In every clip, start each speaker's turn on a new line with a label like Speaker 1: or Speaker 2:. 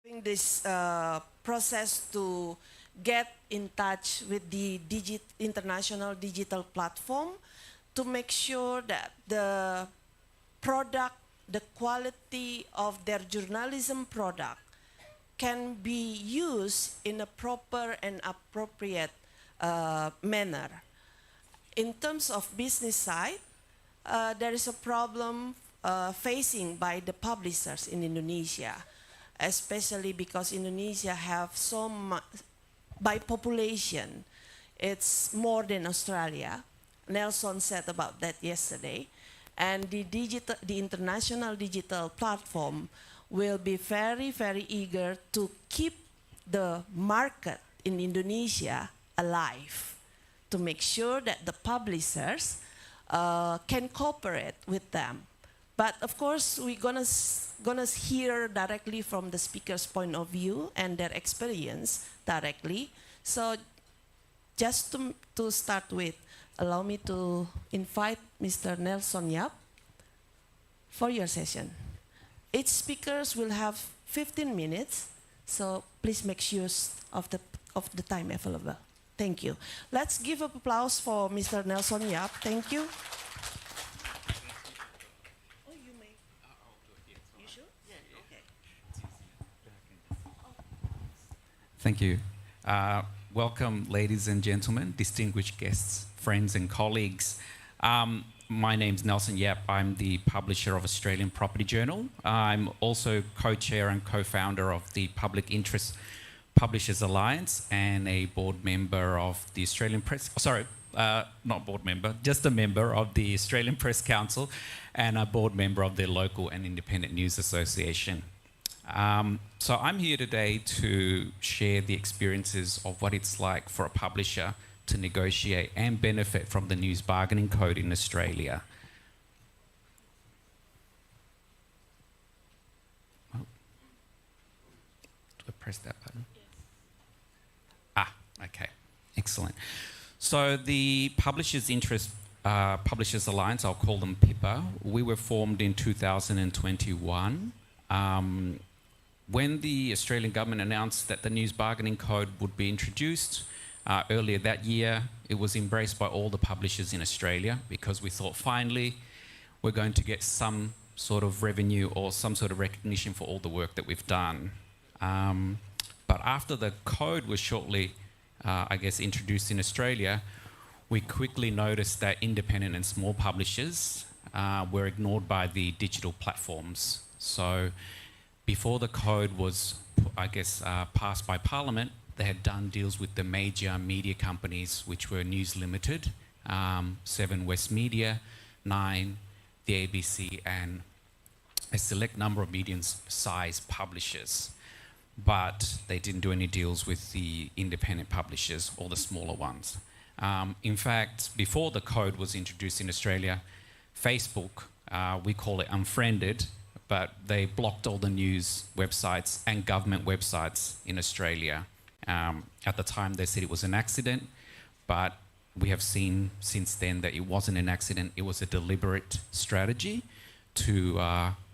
Speaker 1: This process to get in touch with the international digital platform to make sure that the product, the quality of their journalism product can be used in a proper and appropriate manner. In terms of business side, there is a problem facing by the publishers in Indonesia, especially because Indonesia have so much, by population, it's more than Australia. Nelson said about that yesterday. And the international digital platform will be very, very eager to keep the market in Indonesia alive, to make sure that the publishers can cooperate with them. But of course, we're gonna hear directly from the speaker's point of view and their experience directly. So just to start with, allow me to invite Mr. Nelson Yap for your session. Each speakers will have 15 minutes, so please make use of the time available. Thank you. Let's give an applause for Mr. Nelson Yap. Thank you. Oh, you may. You sure? Yeah, okay.
Speaker 2: Thank you. Welcome, ladies and gentlemen, distinguished guests, friends and colleagues. My name's Nelson Yap. I'm the publisher of Australian Property Journal. I'm also co-chair and co-founder of the Public Interest Publishers Alliance and a board member of the Australian Press... not board member, just a member of the Australian Press Council and a board member of the Local and Independent News Association. So I'm here today to share the experiences of what it's like for a publisher to negotiate and benefit from the news bargaining code in Australia. Oh. Do I press that button? Yes. Ah, okay, excellent. So the Publishers Alliance, I'll call them PIPA, we were formed in 2021. When the Australian government announced that the news bargaining code would be introduced, earlier that year, it was embraced by all the publishers in Australia because we thought finally we're going to get some sort of revenue or some sort of recognition for all the work that we've done. But after the code was shortly, introduced in Australia, we quickly noticed that independent and small publishers were ignored by the digital platforms. So before the code was, passed by Parliament, they had done deals with the major media companies, which were News Limited, 7 West Media, 9, the ABC, and a select number of medium-sized publishers. But they didn't do any deals with the independent publishers or the smaller ones. In fact, before the code was introduced in Australia, Facebook, we call it unfriended, but they blocked all the news websites and government websites in Australia. At the time, they said it was an accident, but we have seen since then that it wasn't an accident. It was a deliberate strategy to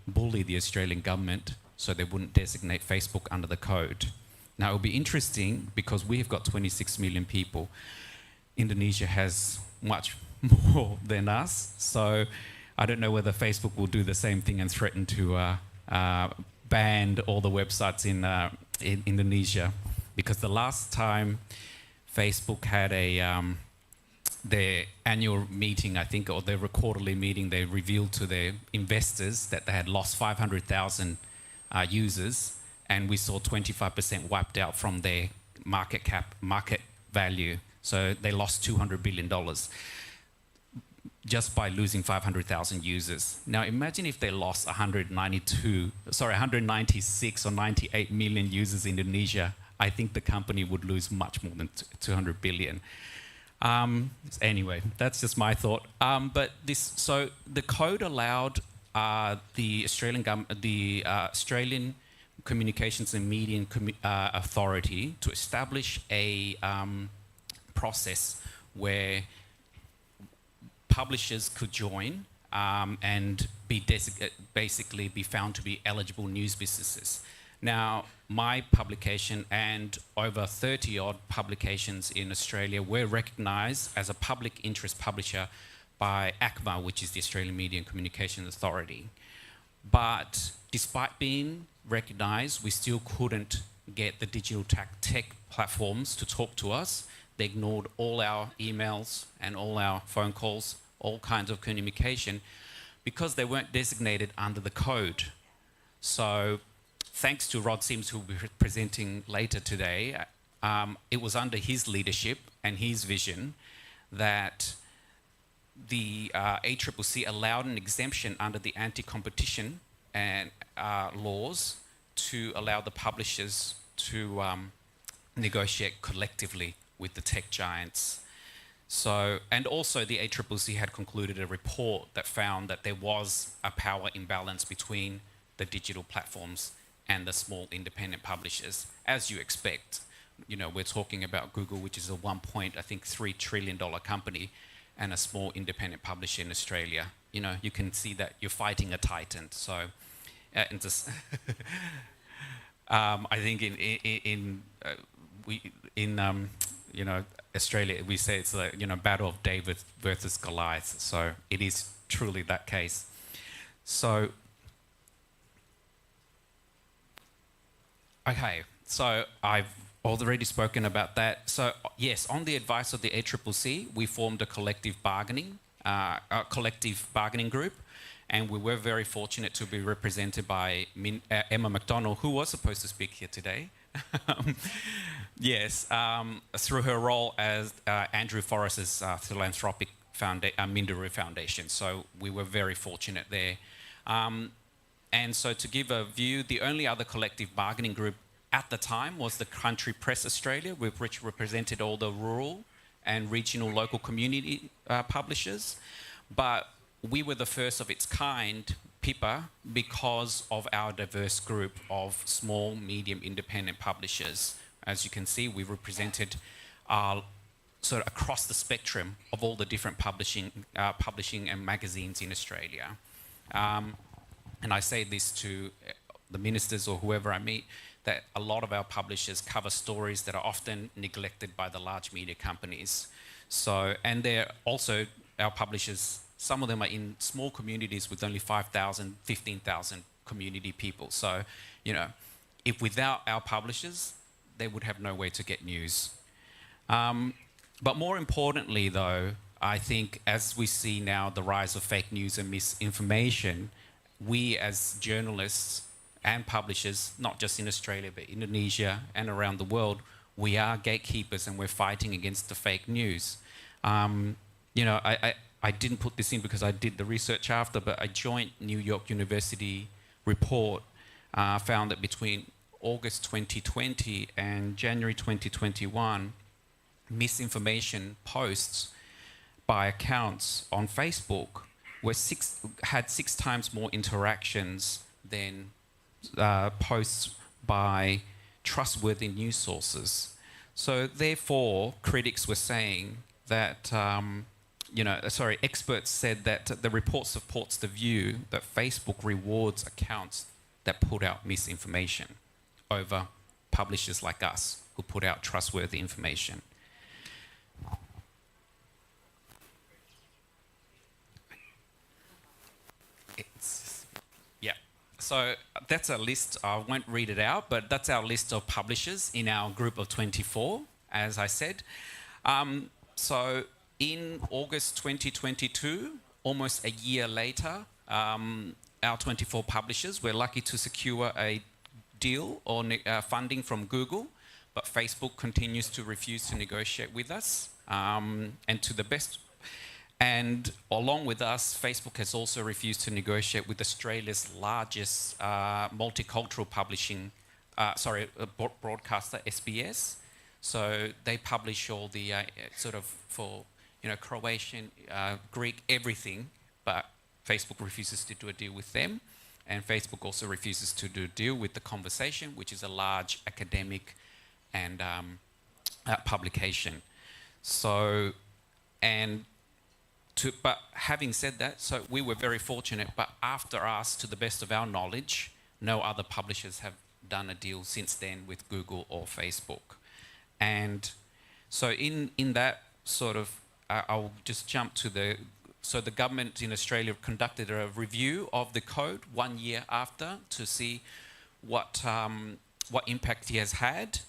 Speaker 2: bully the Australian government so they wouldn't designate Facebook under the code. Now, it'll be interesting because we have got 26 million people. Indonesia has much more than us, so I don't know whether Facebook will do the same thing and threaten to ban all the websites in Indonesia. Because the last time Facebook had their annual meeting, I think, or their quarterly meeting, they revealed to their investors that they had lost 500,000 users, and we saw 25% wiped out from their market value. So they lost $200 billion just by losing 500,000 users. Now imagine if they lost 196 or 98 million users in Indonesia. I think the company would lose much more than 200 billion. Anyway, that's just my thought. So the code allowed the Australian Communications and Media Authority to establish a process where publishers could join and basically be found to be eligible news businesses. Now, my publication and over 30 odd publications in Australia were recognised as a public interest publisher by ACMA, which is the Australian Media and Communications Authority. But despite being recognised, we still couldn't get the digital tech platforms to talk to us. They ignored all our emails and all our phone calls, all kinds of communication, because they weren't designated under the code. So thanks to Rod Sims, who will be presenting later today, it was under his leadership and his vision that the ACCC allowed an exemption under the anti-competition and laws to allow the publishers to negotiate collectively with the tech giants. So, and also the ACCC had concluded a report that found that there was a power imbalance between the digital platforms and the small independent publishers, as you expect. You know, we're talking about Google, which is a $1.3 trillion company, and a small independent publisher in Australia. You know, you can see that you're fighting a titan. So, I think in Australia, we say it's like, battle of David versus Goliath. So it is truly that case. So, okay, so I've already spoken about that. So yes, on the advice of the ACCC, we formed a collective bargaining group, and we were very fortunate to be represented by Emma McDonald, who was supposed to speak here today. Yes, through her role as Andrew Forrest's philanthropic Minderoo Foundation. So we were very fortunate there. And so to give a view, the only other collective bargaining group at the time was the Country Press Australia, which represented all the rural and regional local community publishers. But we were the first of its kind, PIPA, because of our diverse group of small, medium, independent publishers. As you can see, we represented sort of across the spectrum of all the different publishing and magazines in Australia. And I say this to the ministers or whoever I meet, that a lot of our publishers cover stories that are often neglected by the large media companies. So, and they're also, our publishers, some of them are in small communities with only 5,000, 15,000 community people. So, if without our publishers, they would have no way to get news. But more importantly, though, I think as we see now the rise of fake news and misinformation, we as journalists and publishers, not just in Australia, but Indonesia and around the world, we are gatekeepers and we're fighting against the fake news. I didn't put this in because I did the research after, but a joint New York University report found that between August 2020 and January 2021, misinformation posts by accounts on Facebook had 6 times more interactions than posts by trustworthy news sources. So therefore, critics were saying that, experts said that the report supports the view that Facebook rewards accounts that put out misinformation over publishers like us who put out trustworthy information. So that's a list. I won't read it out, but that's our list of publishers in our group of 24, as I said. So in August 2022, almost a year later, our 24 publishers were lucky to secure a deal or funding from Google, but Facebook continues to refuse to negotiate with us. And along with us, Facebook has also refused to negotiate with Australia's largest multicultural broadcaster, SBS. So they publish all the Croatian, Greek, everything, but Facebook refuses to do a deal with them. And Facebook also refuses to do a deal with The Conversation, which is a large academic and publication. But having said that, so we were very fortunate, but after us, to the best of our knowledge, no other publishers have done a deal since then with Google or Facebook. And so in that sort of, I'll just jump to so the government in Australia conducted a review of the code 1 year after to see what impact he has had.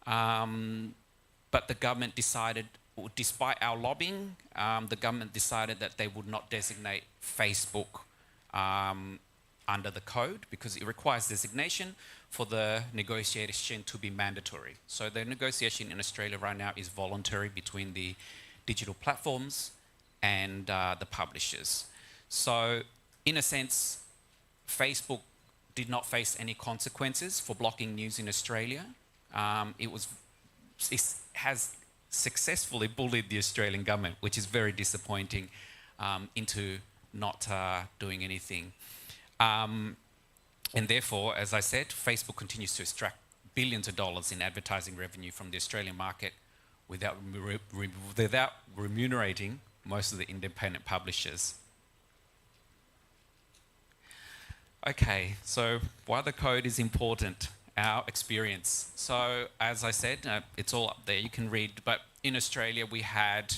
Speaker 2: But the government decided, despite our lobbying, the government decided that they would not designate Facebook under the code because it requires designation for the negotiation to be mandatory. So the negotiation in Australia right now is voluntary between the digital platforms and the publishers. So in a sense, Facebook did not face any consequences for blocking news in Australia. It has successfully bullied the Australian government, which is very disappointing, into not doing anything. And therefore, as I said, Facebook continues to extract billions of dollars in advertising revenue from the Australian market without remunerating most of the independent publishers. Okay, so why the code is important, our experience. So as I said, it's all up there, you can read, but in Australia we had,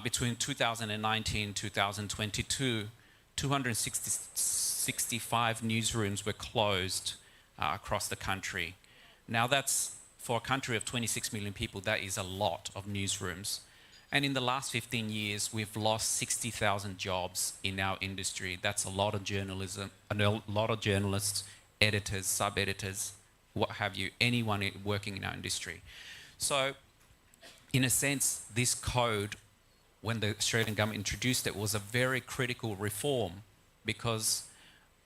Speaker 2: between 2019 and 2022, 265 newsrooms were closed across the country. Now that's, for a country of 26 million people, that is a lot of newsrooms. And in the last 15 years, we've lost 60,000 jobs in our industry. That's a lot of journalism, a lot of journalists, editors, sub-editors, what have you, anyone working in our industry. So, in a sense, this code, when the Australian government introduced it, was a very critical reform because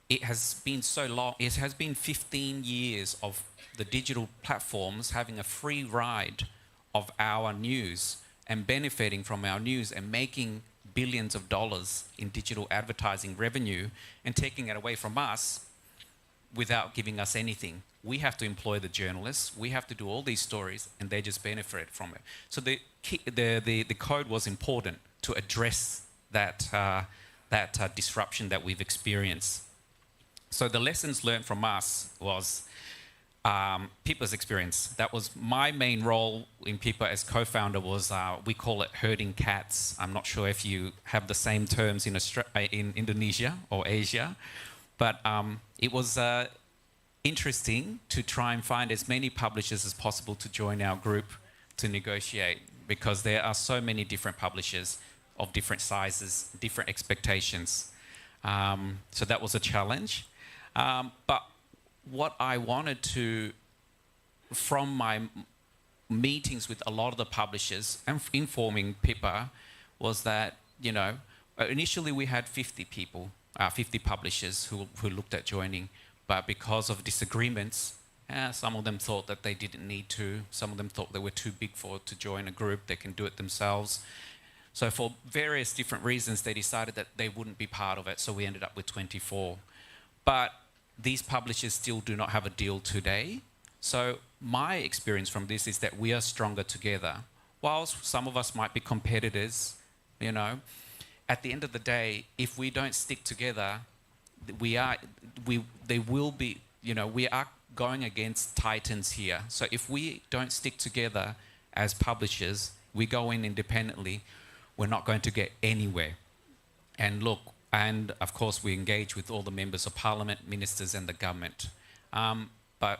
Speaker 2: it has been so long, it has been 15 years of the digital platforms having a free ride of our news and benefiting from our news and making billions of dollars in digital advertising revenue and taking it away from us without giving us anything. We have to employ the journalists, we have to do all these stories, and they just benefit from it. So the code was important to address that, disruption that we've experienced. So the lessons learned from us was Pippa's experience. That was my main role in Pippa as co-founder was, we call it herding cats. I'm not sure if you have the same terms in Indonesia or Asia, but it was interesting to try and find as many publishers as possible to join our group to negotiate because there are so many different publishers of different sizes, different expectations. So that was a challenge. But what I wanted to, from my meetings with a lot of the publishers and informing Pippa, was that, you know, initially we had 50 people, 50 publishers who looked at joining, but because of disagreements, some of them thought that they didn't need to, some of them thought they were too big to join a group, they can do it themselves. So for various different reasons, they decided that they wouldn't be part of it, so we ended up with 24. But these publishers still do not have a deal today. So my experience from this is that we are stronger together. Whilst some of us might be competitors, you know, at the end of the day, if we don't stick together, we are going against titans here. So if we don't stick together as publishers, we go in independently, we're not going to get anywhere. And look, and of course we engage with all the members of parliament, ministers and the government. But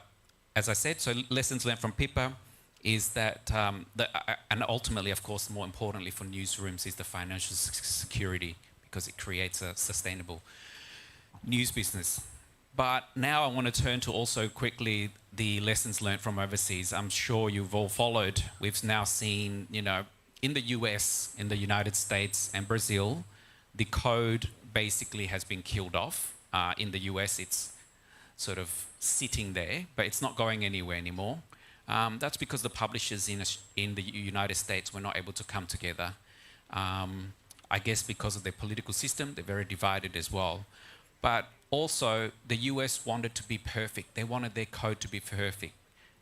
Speaker 2: as I said, so lessons learned from Pippa is that, and ultimately, of course, more importantly for newsrooms is the financial security because it creates a sustainable news business. But now I want to turn to also quickly the lessons learned from overseas. I'm sure you've all followed. We've now seen, you know, in the US, in the United States and Brazil, the code basically has been killed off. In the US, it's sort of sitting there, but it's not going anywhere anymore. That's because the publishers in the United States were not able to come together. I guess because of their political system, they're very divided as well. But also, the US wanted to be perfect. They wanted their code to be perfect.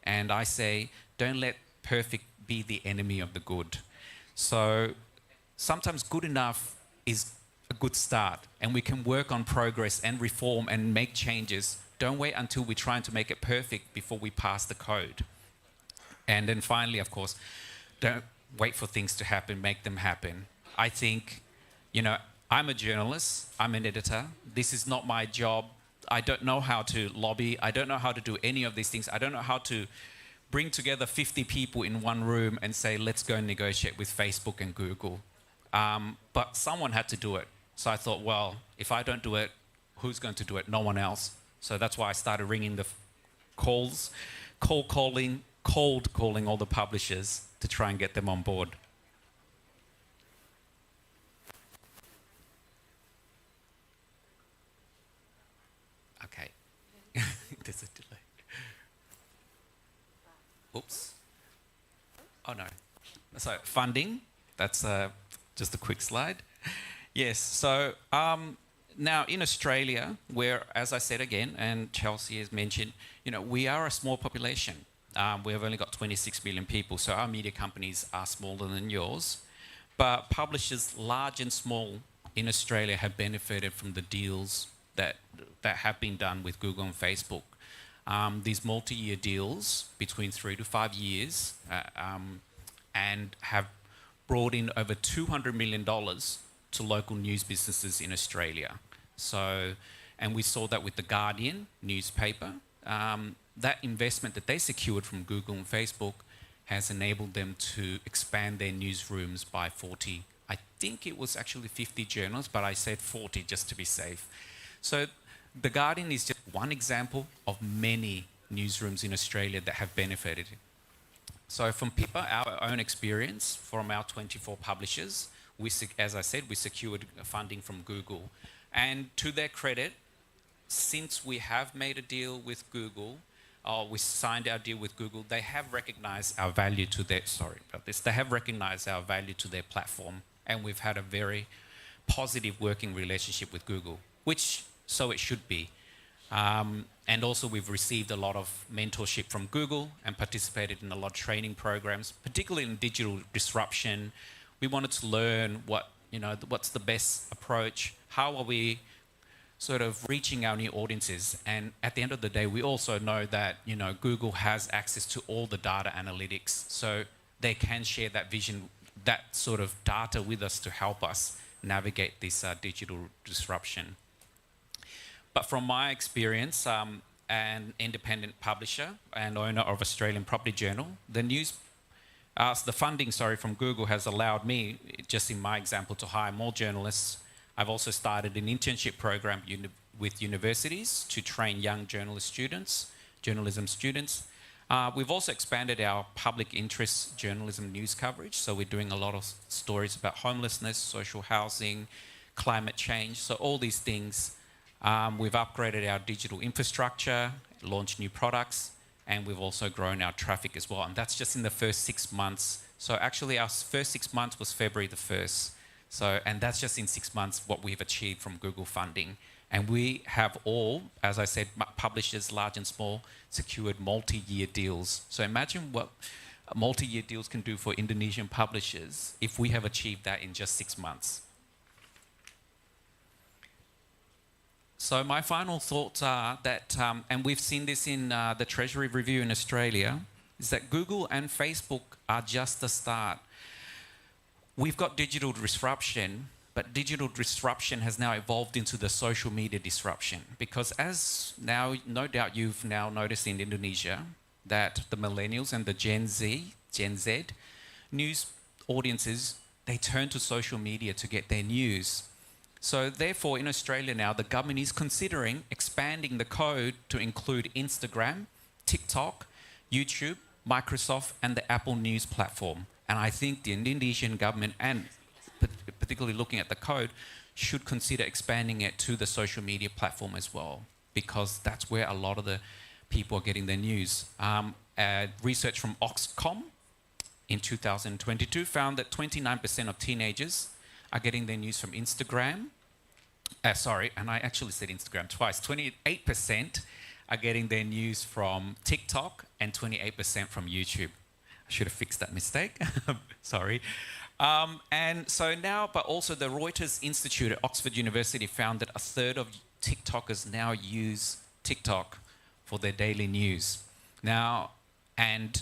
Speaker 2: And I say, don't let perfect be the enemy of the good. So sometimes good enough is a good start, and we can work on progress and reform and make changes Don't wait until we're trying to make it perfect before we pass the code. And then finally, of course, don't wait for things to happen, make them happen. I think, you know, I'm a journalist, I'm an editor. This is not my job. I don't know how to lobby. I don't know how to do any of these things. I don't know how to bring together 50 people in one room and say, let's go and negotiate with Facebook and Google. But someone had to do it. So I thought, well, if I don't do it, who's going to do it? No one else. So that's why I started ringing the calls, cold calling all the publishers to try and get them on board. Okay. There's a delay. Oops. Oh no. So funding, that's just a quick slide. Yes, so now in Australia, where, as I said again, and Chelsea has mentioned, you know, we are a small population. We've only got 26 million people, so our media companies are smaller than yours. But publishers, large and small, in Australia have benefited from the deals that have been done with Google and Facebook. These multi-year deals between 3 to 5 years and have brought in over $200 million to local news businesses in Australia. So, and we saw that with the Guardian newspaper. That investment that they secured from Google and Facebook has enabled them to expand their newsrooms by 40. I think it was actually 50 journalists, but I said 40 just to be safe. So the Guardian is just one example of many newsrooms in Australia that have benefited. So from Pippa, our own experience from our 24 publishers, as I said, we secured funding from Google. And to their credit, since we have made a deal with Google, we signed our deal with Google, they have recognized our value to their, they have recognized our value to their platform, and we've had a very positive working relationship with Google, which, so it should be. And also we've received a lot of mentorship from Google and participated in a lot of training programs, particularly in digital disruption. We wanted to learn what's the best approach, how are we sort of reaching our new audiences. And at the end of the day, we also know that, you know, Google has access to all the data analytics, so they can share that vision, that sort of data with us to help us navigate this digital disruption. But from my experience, an independent publisher and owner of Australian Property Journal, the funding from Google has allowed me, just in my example, to hire more journalists. I've also started an internship program with universities to train young journalism students. We've also expanded our public interest journalism news coverage. So we're doing a lot of stories about homelessness, social housing, climate change. So all these things. We've upgraded our digital infrastructure, launched new products, and we've also grown our traffic as well. And that's just in the first 6 months. So actually our first 6 months was February the 1st. And that's just in 6 months what we've achieved from Google funding. And we have all, as I said, publishers, large and small, secured multi-year deals. So imagine what multi-year deals can do for Indonesian publishers if we have achieved that in just 6 months. So my final thoughts are that, and we've seen this in the Treasury Review in Australia, is that Google and Facebook are just the start. We've got digital disruption, but digital disruption has now evolved into the social media disruption, because as now, no doubt you've now noticed in Indonesia that the millennials and the Gen Z news audiences, they turn to social media to get their news. So therefore, in Australia now, the government is considering expanding the code to include Instagram, TikTok, YouTube, Microsoft, and the Apple News platform. And I think the Indonesian government, and particularly looking at the code, should consider expanding it to the social media platform as well, because that's where a lot of the people are getting their news. Research from Oxcom in 2022 found that 29% of teenagers are getting their news from Instagram. And I actually said Instagram twice. 28% are getting their news from TikTok and 28% from YouTube. I should have fixed that mistake. Sorry. And so now, but also the Reuters Institute at Oxford University found that a third of TikTokers now use TikTok for their daily news. Now, and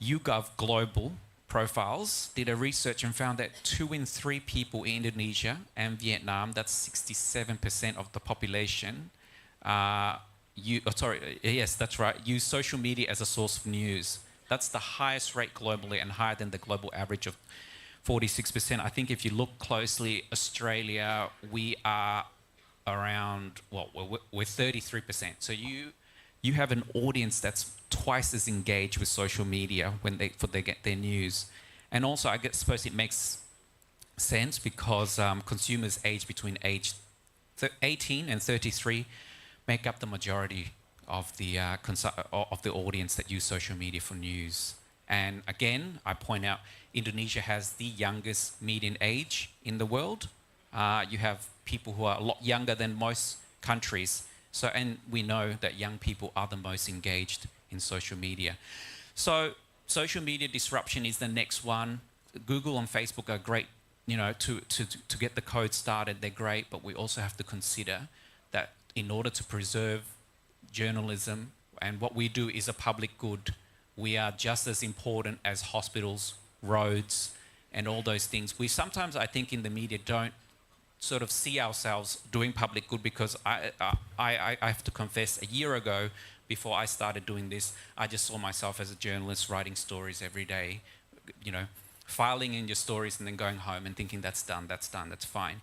Speaker 2: YouGov Global Profiles did a research and found that 2 in 3 people in Indonesia and Vietnam, that's 67% of the population, yes, that's right, use social media as a source of news. That's the highest rate globally and higher than the global average of 46%. I think if you look closely, Australia, we are around, well, we're 33%. So you have an audience that's twice as engaged with social media when they get their news. And also, I suppose it makes sense because consumers aged between age 18 and 33 make up the majority of the audience that use social media for news. And again, I point out, Indonesia has the youngest median age in the world. You have people who are a lot younger than most countries. So, and we know that young people are the most engaged in social media. So, social media disruption is the next one. Google and Facebook are great, you know, to get the code started. They're great, but we also have to consider that in order to preserve journalism, and what we do is a public good, we are just as important as hospitals, roads, and all those things. We sometimes, I think, in the media don't sort of see ourselves doing public good, because I have to confess, a year ago, before I started doing this, I just saw myself as a journalist writing stories every day, you know, filing in your stories and then going home and thinking that's done, that's fine.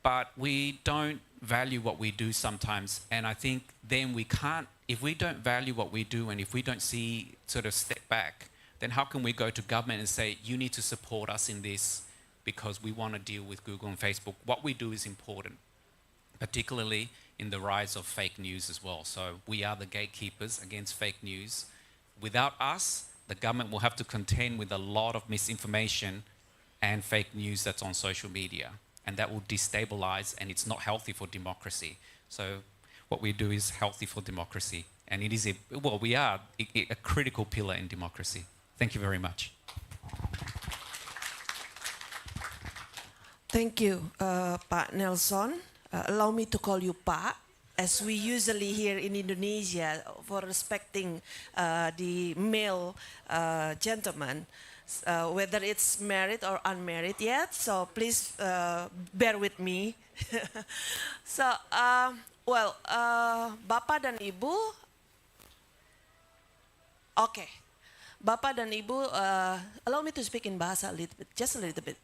Speaker 2: But we don't value what we do sometimes, and I think then we can't, if we don't value what we do and if we don't see, sort of step back, then how can we go to government and say, you need to support us in this because we want to deal with Google and Facebook? What we do is important, particularly in the rise of fake news as well. So we are the gatekeepers against fake news. Without us, the government will have to contend with a lot of misinformation and fake news that's on social media. And that will destabilize, and it's not healthy for democracy. So what we do is healthy for democracy. And it is, we are a critical pillar in democracy. Thank you very much.
Speaker 1: Thank you, Pak Nelson. Allow me to call you Pak, as we usually here in Indonesia, for respecting the male gentleman, whether it's married or unmarried yet. So please bear with me. So, Bapak dan Ibu, okay. Bapak dan Ibu, allow me to speak in bahasa a little bit, just a little bit.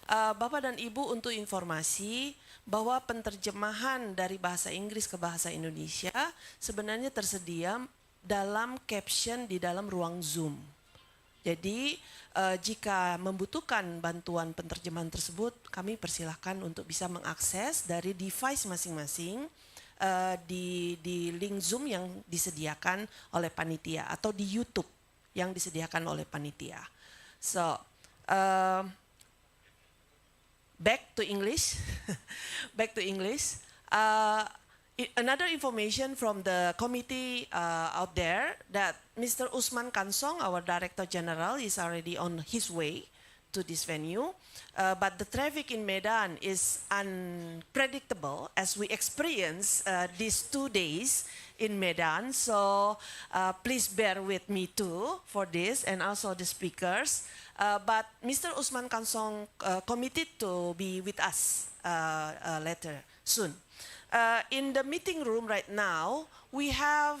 Speaker 1: Bapak dan Ibu, untuk informasi bahwa penterjemahan dari bahasa Inggris ke bahasa Indonesia sebenarnya tersedia dalam caption di dalam ruang Zoom. Jadi jika membutuhkan bantuan penterjemahan tersebut, kami persilahkan untuk bisa mengakses dari device masing-masing di link Zoom yang disediakan oleh panitia atau di YouTube yang disediakan oleh panitia. So, back to English. Back to English. Another information from the committee out there that Mr. Usman Kansong, our Director General, is already on his way to this venue. But the traffic in Medan is unpredictable, as we experience these 2 days in Medan. So please bear with me too for this, and also the speakers. But Mr. Usman Kansong committed to be with us later soon. In the meeting room right now, we have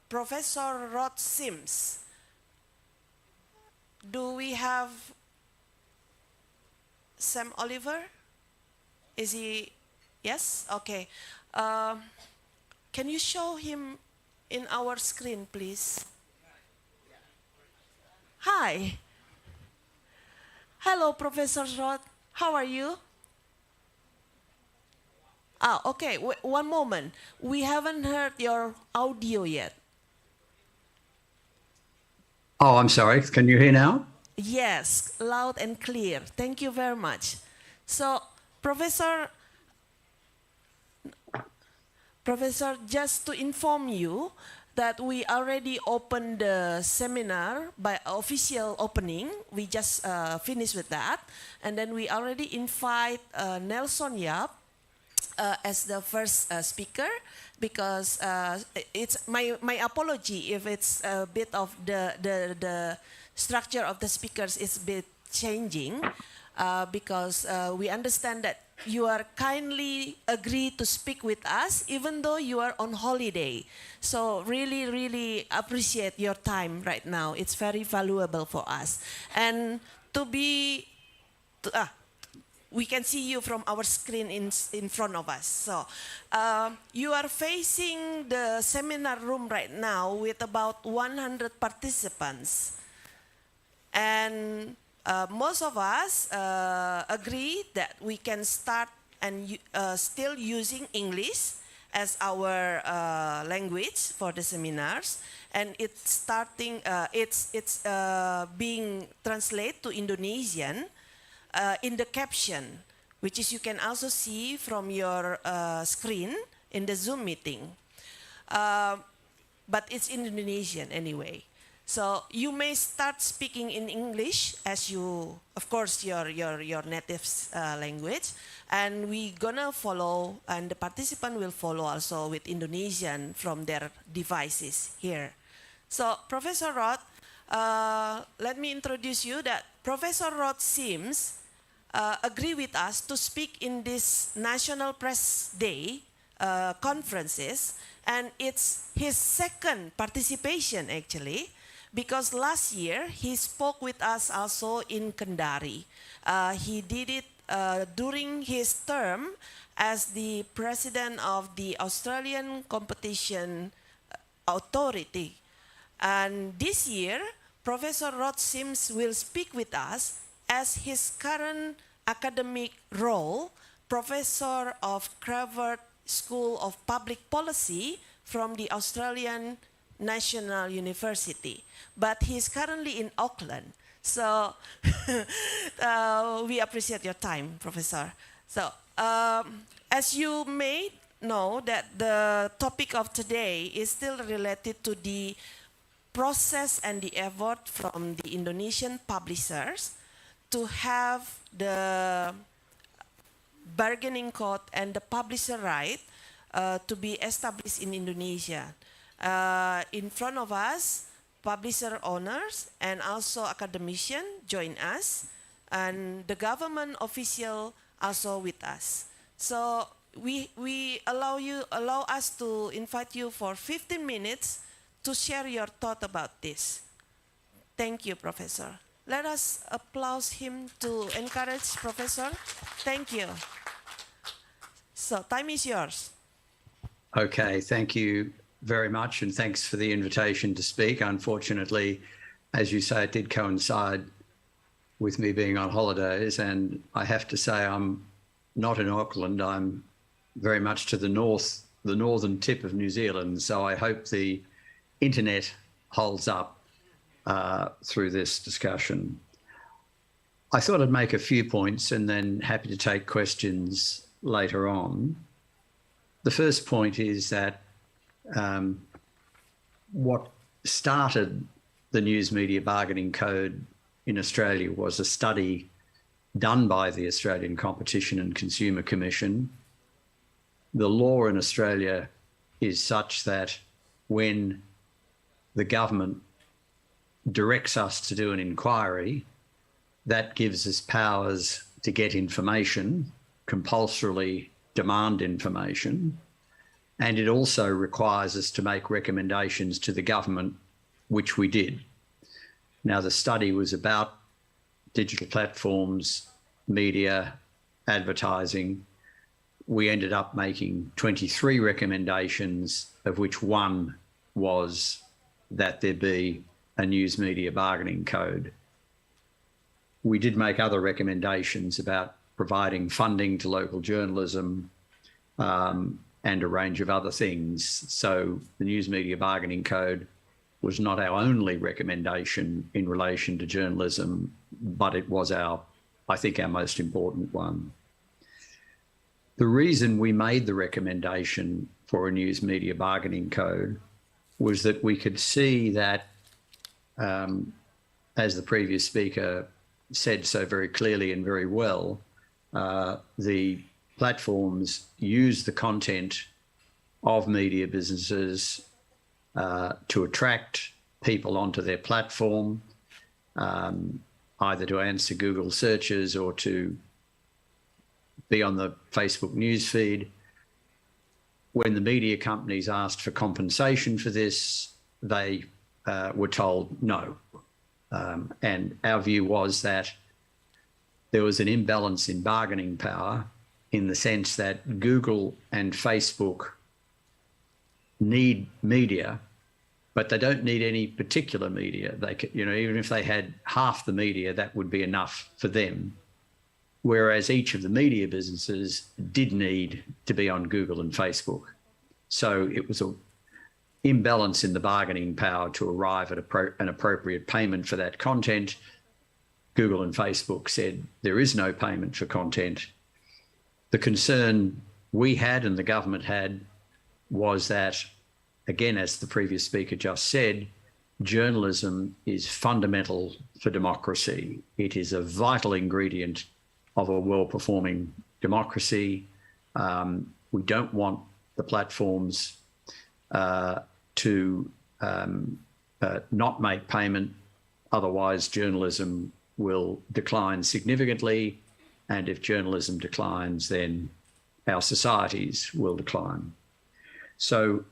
Speaker 1: Professor Rod Sims. Do we have Sam Oliver? Is he? Yes? Okay. Can you show him in our screen, please? Hi. Hello, Professor Rod. How are you? Okay. One moment. We haven't heard your audio yet.
Speaker 3: Oh, I'm sorry. Can you hear now?
Speaker 1: Yes, loud and clear. Thank you very much. So, Professor, just to inform you that we already opened the seminar by official opening. We just finished with that. And then we already invite Nelson Yap as the first speaker because it's my apology if it's a bit of the structure of the speakers is a bit changing because we understand that you are kindly agree to speak with us even though you are on holiday. So really appreciate your time right now. It's very valuable for us. And we can see you from our screen in front of us. So you are facing the seminar room right now with about 100 participants. And most of us agree that we can start and still using English as our language for the seminars, and it's being translated to Indonesian in the caption, which is you can also see from your screen in the Zoom meeting, but it's in Indonesian anyway. So you may start speaking in English as you, of course, your native language, and we gonna follow, and the participant will follow also with Indonesian from their devices here. So Professor Roth, let me introduce you that Professor Roth Sims agree with us to speak in this National Press Day conferences, and it's his second participation actually. Because last year he spoke with us also in Kendari. He did it during his term as the president of the Australian Competition Authority. And this year, Professor Rod Sims will speak with us as his current academic role, Professor of Harvard School of Public Policy from the Australian National University, but he's currently in Auckland. So we appreciate your time, Professor. So as you may know that the topic of today is still related to the process and the effort from the Indonesian publishers to have the bargaining code and the publisher right to be established in Indonesia. In front of us, publisher owners and also academician join us, and the government official also with us. So we allow us to invite you for 15 minutes to share your thought about this. Thank you, Professor. Let us applaud him to encourage Professor. Thank you. So time is yours.
Speaker 3: Okay, thank you very much, and thanks for the invitation to speak. Unfortunately, as you say, it did coincide with me being on holidays, and I have to say I'm not in Auckland. I'm very much to the north, the northern tip of New Zealand, so I hope the internet holds up through this discussion. I thought I'd make a few points and then happy to take questions later on. The first point is that what started the News Media Bargaining Code in Australia was a study done by the Australian Competition and Consumer Commission. The law in Australia is such that when the government directs us to do an inquiry, that gives us powers to get information, compulsorily demand information, and it also requires us to make recommendations to the government, which we did. Now, the study was about digital platforms, media, advertising. We ended up making 23 recommendations, of which one was that there be a news media bargaining code. We did make other recommendations about providing funding to local journalism, and a range of other things. So the News Media Bargaining Code was not our only recommendation in relation to journalism, but it was I think our most important one. The reason we made the recommendation for a News Media Bargaining Code was that we could see that, as the previous speaker said so very clearly and very well, the platforms use the content of media businesses to attract people onto their platform, either to answer Google searches or to be on the Facebook newsfeed. When the media companies asked for compensation for this, they were told no. And our view was that there was an imbalance in bargaining power, in the sense that Google and Facebook need media, but they don't need any particular media. They could, even if they had half the media, that would be enough for them. Whereas each of the media businesses did need to be on Google and Facebook. So it was an imbalance in the bargaining power to arrive at an appropriate payment for that content. Google and Facebook said there is no payment for content. The concern we had and the government had was that, again, as the previous speaker just said, journalism is fundamental for democracy. It is a vital ingredient of a well-performing democracy. We don't want the platforms to not make payment. Otherwise, journalism will decline significantly. And if journalism declines, then our societies will decline. So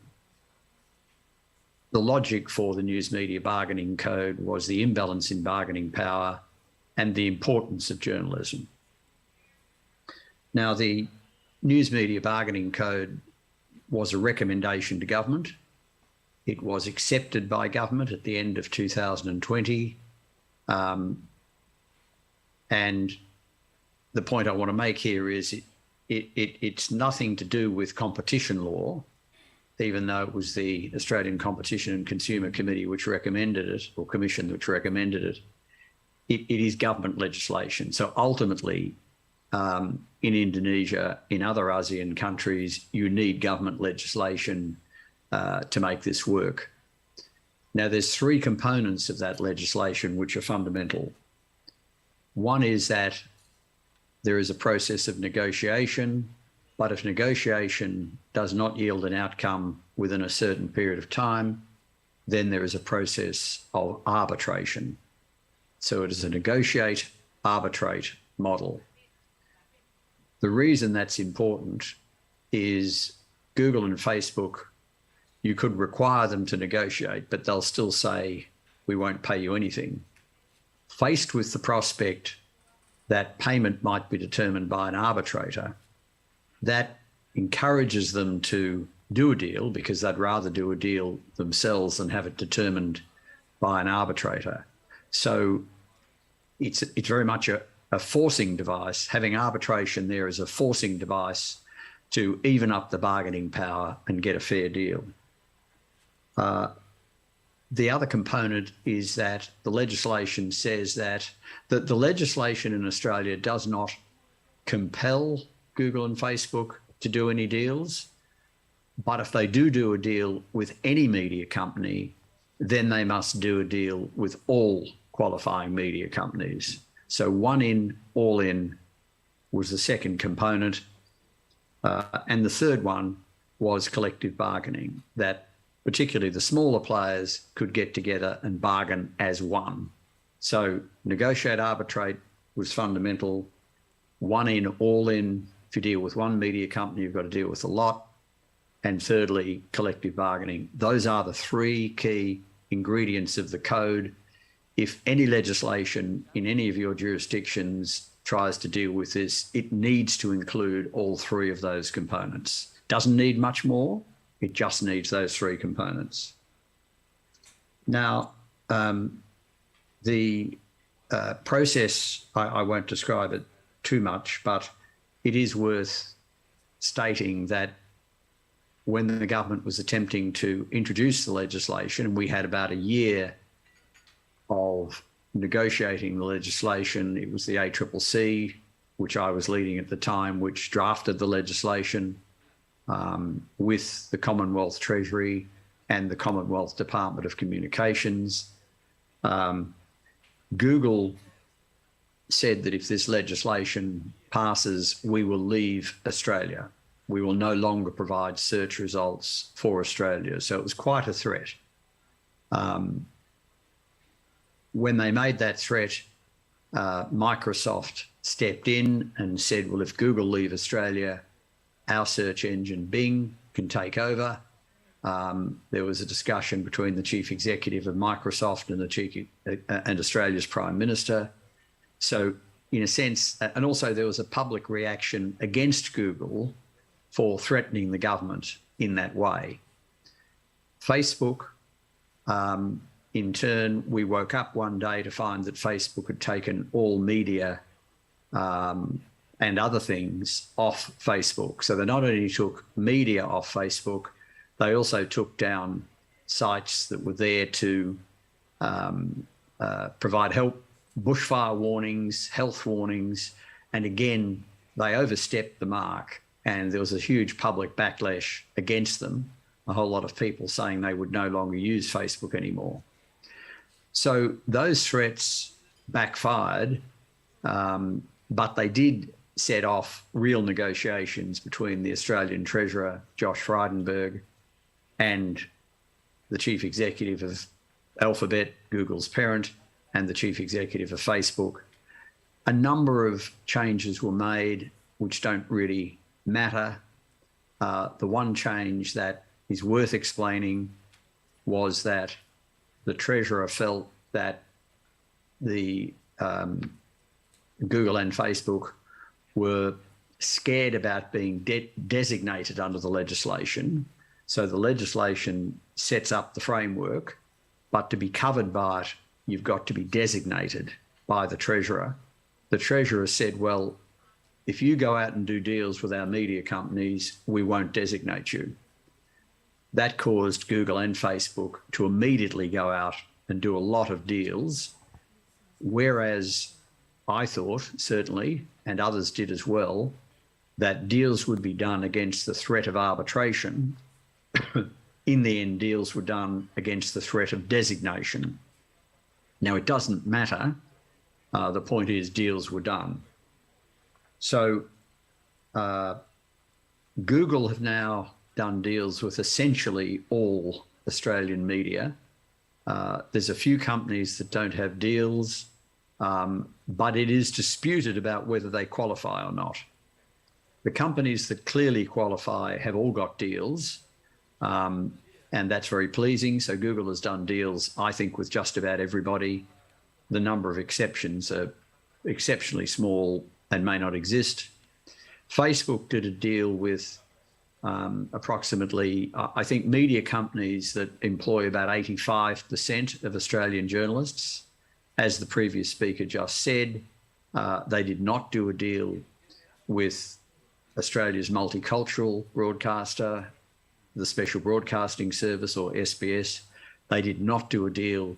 Speaker 3: the logic for the News Media Bargaining Code was the imbalance in bargaining power and the importance of journalism. Now, the News Media Bargaining Code was a recommendation to government. It was accepted by government at the end of 2020. And the point I want to make here is it's nothing to do with competition law, even though it was the Australian Competition and Consumer Committee which recommended it, or Commission which recommended it. It is government legislation. So ultimately, in Indonesia, in other ASEAN countries, you need government legislation to make this work. Now, there's three components of that legislation which are fundamental. One is that there is a process of negotiation, but if negotiation does not yield an outcome within a certain period of time, then there is a process of arbitration. So it is a negotiate, arbitrate model. The reason that's important is Google and Facebook, you could require them to negotiate, but they'll still say, we won't pay you anything. Faced with the prospect that payment might be determined by an arbitrator, that encourages them to do a deal because they'd rather do a deal themselves than have it determined by an arbitrator. So it's very much a forcing device. Having arbitration there is a forcing device to even up the bargaining power and get a fair deal. The other component is that the legislation says that the legislation in Australia does not compel Google and Facebook to do any deals, but if they do a deal with any media company, then they must do a deal with all qualifying media companies. So one in, all in was the second component. And the third one was collective bargaining, that particularly the smaller players could get together and bargain as one. So negotiate, arbitrate was fundamental. One in, all in. If you deal with one media company, you've got to deal with a lot. And thirdly, collective bargaining. Those are the three key ingredients of the code. If any legislation in any of your jurisdictions tries to deal with this, it needs to include all three of those components. Doesn't need much more. It just needs those three components. Now, the process, I won't describe it too much, but it is worth stating that when the government was attempting to introduce the legislation, we had about a year of negotiating the legislation. It was the ACCC, which I was leading at the time, which drafted the legislation with the Commonwealth Treasury and the Commonwealth Department of Communications. Google said that if this legislation passes, we will leave Australia. We will no longer provide search results for Australia. So it was quite a threat. When they made that threat, Microsoft stepped in and said, well, if Google leave Australia, our search engine Bing can take over. There was a discussion between the chief executive of Microsoft and Australia's Prime Minister. So in a sense, and also there was a public reaction against Google for threatening the government in that way. Facebook, in turn, we woke up one day to find that Facebook had taken all media and other things off Facebook. So they not only took media off Facebook, they also took down sites that were there to provide help, bushfire warnings, health warnings, and again, they overstepped the mark and there was a huge public backlash against them, a whole lot of people saying they would no longer use Facebook anymore. So those threats backfired, but they did set off real negotiations between the Australian Treasurer, Josh Frydenberg, and the chief executive of Alphabet, Google's parent, and the chief executive of Facebook. A number of changes were made which don't really matter. The one change that is worth explaining was that the Treasurer felt that the Google and Facebook were scared about being designated under the legislation. So the legislation sets up the framework, but to be covered by it, you've got to be designated by the Treasurer. The Treasurer said, well, if you go out and do deals with our media companies, we won't designate you. That caused Google and Facebook to immediately go out and do a lot of deals, whereas I thought, certainly, and others did as well, that deals would be done against the threat of arbitration. In the end, deals were done against the threat of designation. Now, it doesn't matter. The point is deals were done. So Google have now done deals with essentially all Australian media. There's a few companies that don't have deals, but it is disputed about whether they qualify or not. The companies that clearly qualify have all got deals, and that's very pleasing. So Google has done deals, I think, with just about everybody. The number of exceptions are exceptionally small and may not exist. Facebook did a deal with approximately, I think, media companies that employ about 85% of Australian journalists. As the previous speaker just said, they did not do a deal with Australia's multicultural broadcaster, the Special Broadcasting Service, or SBS. They did not do a deal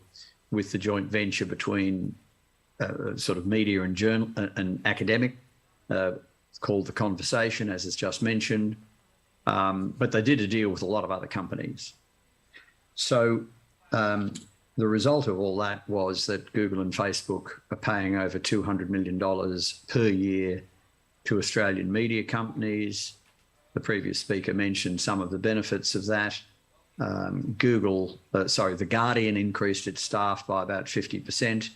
Speaker 3: with the joint venture between sort of media and academic, called The Conversation, as is just mentioned. But they did a deal with a lot of other companies. So the result of all that was that Google and Facebook are paying over $200 million per year to Australian media companies. The previous speaker mentioned some of the benefits of that. The Guardian increased its staff by about 50%,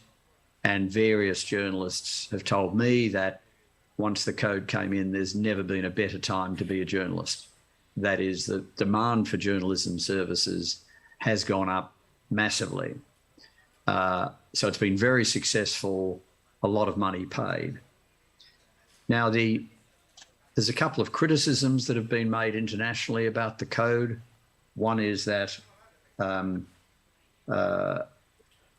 Speaker 3: and various journalists have told me that once the code came in, there's never been a better time to be a journalist. That is, the demand for journalism services has gone up massively. So it's been very successful, a lot of money paid. Now, there's a couple of criticisms that have been made internationally about the code. One is that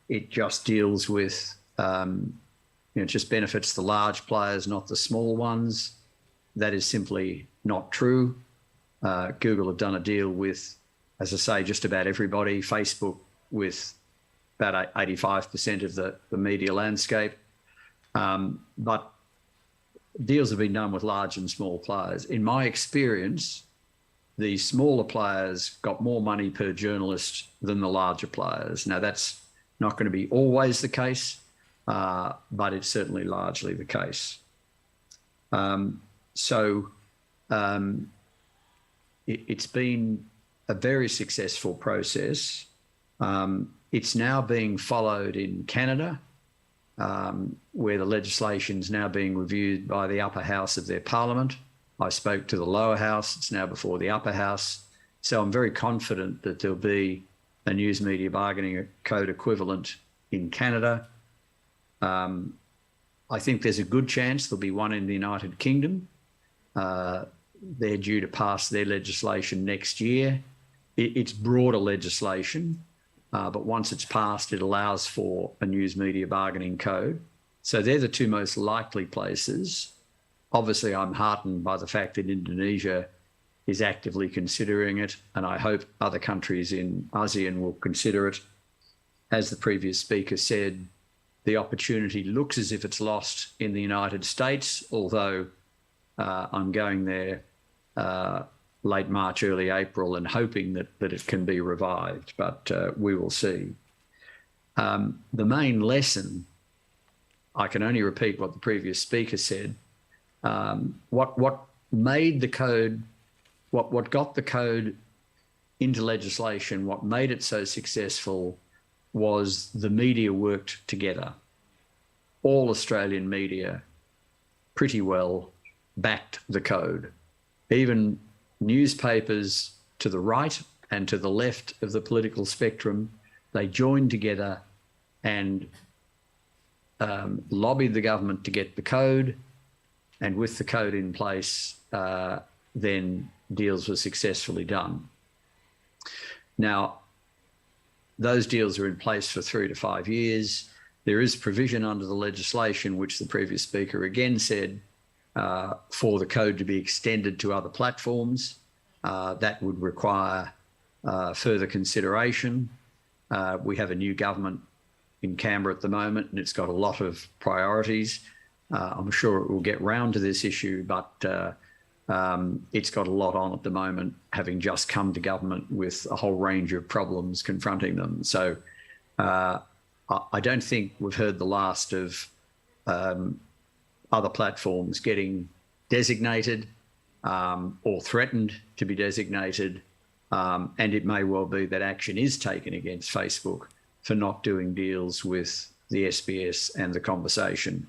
Speaker 3: it just deals with, it just benefits the large players, not the small ones. That is simply not true. Google have done a deal with, as I say, just about everybody. Facebook with about 85% of the media landscape. But deals have been done with large and small players. In my experience, the smaller players got more money per journalist than the larger players. Now, that's not going to be always the case, but it's certainly largely the case. So it's been a very successful process. It's now being followed in Canada, where the legislation is now being reviewed by the upper house of their parliament. I spoke to the lower house. It's now before the upper house. So I'm very confident that there'll be a news media bargaining code equivalent in Canada. I think there's a good chance there'll be one in the United Kingdom. They're due to pass their legislation next year. It's broader legislation, but once it's passed, it allows for a news media bargaining code. So they're the two most likely places. Obviously, I'm heartened by the fact that Indonesia is actively considering it, and I hope other countries in ASEAN will consider it. As the previous speaker said, the opportunity looks as if it's lost in the United States, although I'm going there late March, early April, and hoping that it can be revived, but we will see. The main lesson, I can only repeat what the previous speaker said, what made the code, what got the code into legislation, what made it so successful was the media worked together. All Australian media pretty well backed the code. Even newspapers to the right and to the left of the political spectrum, they joined together and lobbied the government to get the code, and with the code in place, then deals were successfully done. Now, those deals are in place for 3 to 5 years. There is provision under the legislation, which the previous speaker again said, for the code to be extended to other platforms. That would require further consideration. We have a new government in Canberra at the moment, and it's got a lot of priorities. I'm sure it will get round to this issue, but it's got a lot on at the moment, having just come to government with a whole range of problems confronting them. So I don't think we've heard the last of other platforms getting designated or threatened to be designated. And it may well be that action is taken against Facebook for not doing deals with the SBS and The Conversation.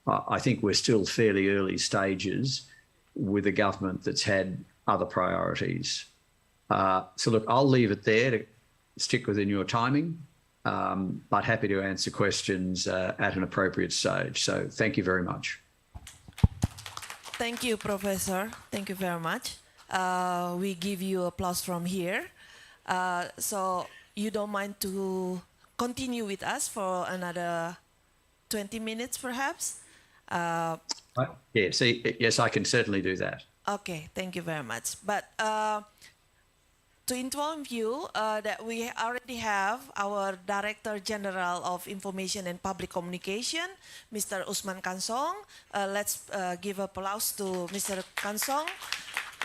Speaker 3: I think we're still fairly early stages with a government that's had other priorities. So look, I'll leave it there to stick within your timing, but happy to answer questions at an appropriate stage. So thank you very much.
Speaker 1: Thank you, Professor. Thank you very much. We give you applause from here. So you don't mind to continue with us for another 20 minutes, perhaps?
Speaker 3: Yes, I can certainly do that.
Speaker 1: Okay, thank you very much. But to inform you that we already have our Director General of Information and Public Communication, Mr. Usman Kansong. Let's give applause to Mr. Kansong.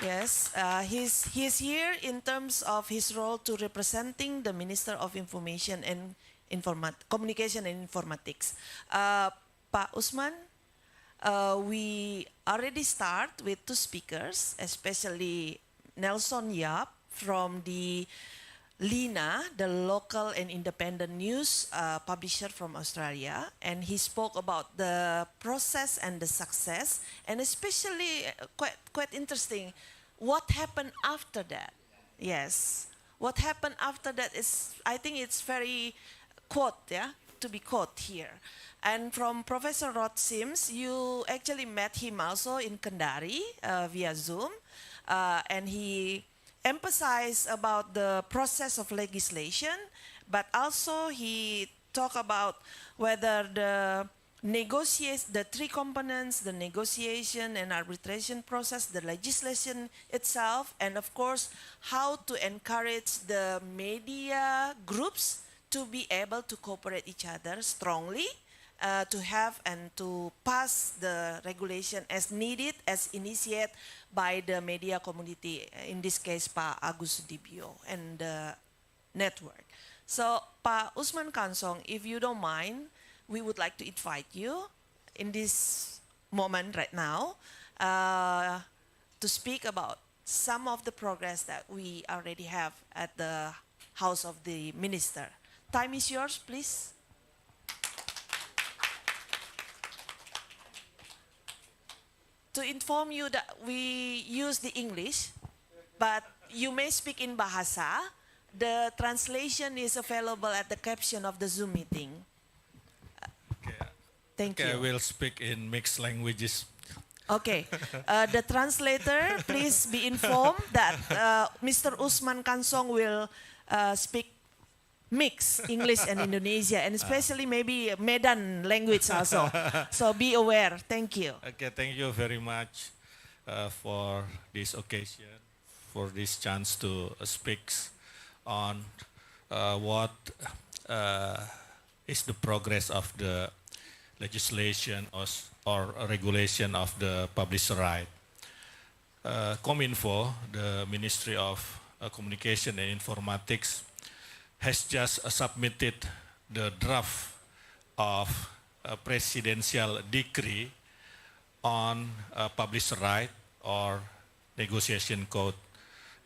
Speaker 1: Yes, he's here in terms of his role to representing the Minister of Information and Communication and Informatics. Pak Usman, we already start with 2 speakers, especially Nelson Yap from the LINA, the local and independent news publisher from Australia, and he spoke about the process and the success, and especially quite interesting, what happened after that. Yes, what happened after that is, I think it's very to be quote here. And from Professor Rod Sims, you actually met him also in Kendari via Zoom, and he emphasized about the process of legislation, but also he talked about whether the 3 components, the negotiation and arbitration process, the legislation itself, and of course, how to encourage the media groups to be able to cooperate each other strongly, to have and to pass the regulation as needed, as initiated by the media community, in this case, Pak Agus Sudibyo and the network. So, Pak Usman Kansong, if you don't mind, we would like to invite you in this moment right now to speak about some of the progress that we already have at the House of the Minister. Time is yours, please. To inform you that we use the English, but you may speak in Bahasa. The translation is available at the caption of the Zoom meeting. Thank
Speaker 4: Okay, I
Speaker 1: you.
Speaker 4: will speak in mixed languages.
Speaker 1: Okay, the translator, please be informed that Mr. Usman Kansong will speak mix English and Indonesia, and especially maybe Medan language also. So be aware. Thank you.
Speaker 4: Okay, thank you very much for this occasion, for this chance to speak on what is the progress of the legislation or regulation of the publisher right. Kominfo, the Ministry of Communication and Informatics, has just submitted the draft of a presidential decree on publisher right or negotiation code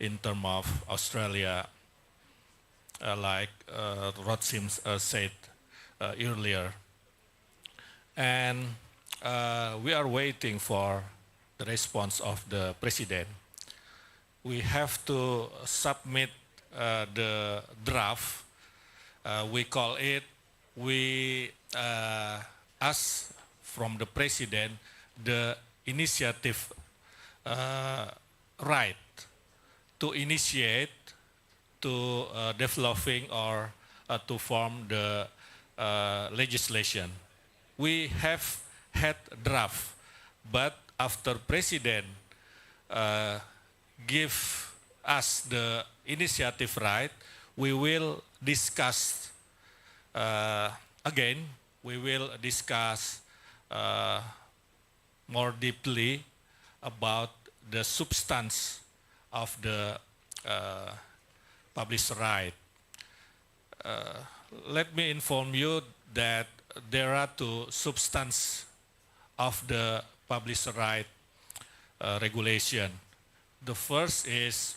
Speaker 4: in terms of Australia, like Rod Sims said earlier. And we are waiting for the response of the president. We have to submit the draft. We call it, we ask from the president the initiative right to initiate to developing or to form the legislation. We have had draft, but after president give us the initiative right, we will discuss again. We will discuss more deeply about the substance of the publisher right. Let me inform you that there are two substances of the publisher right regulation. The first is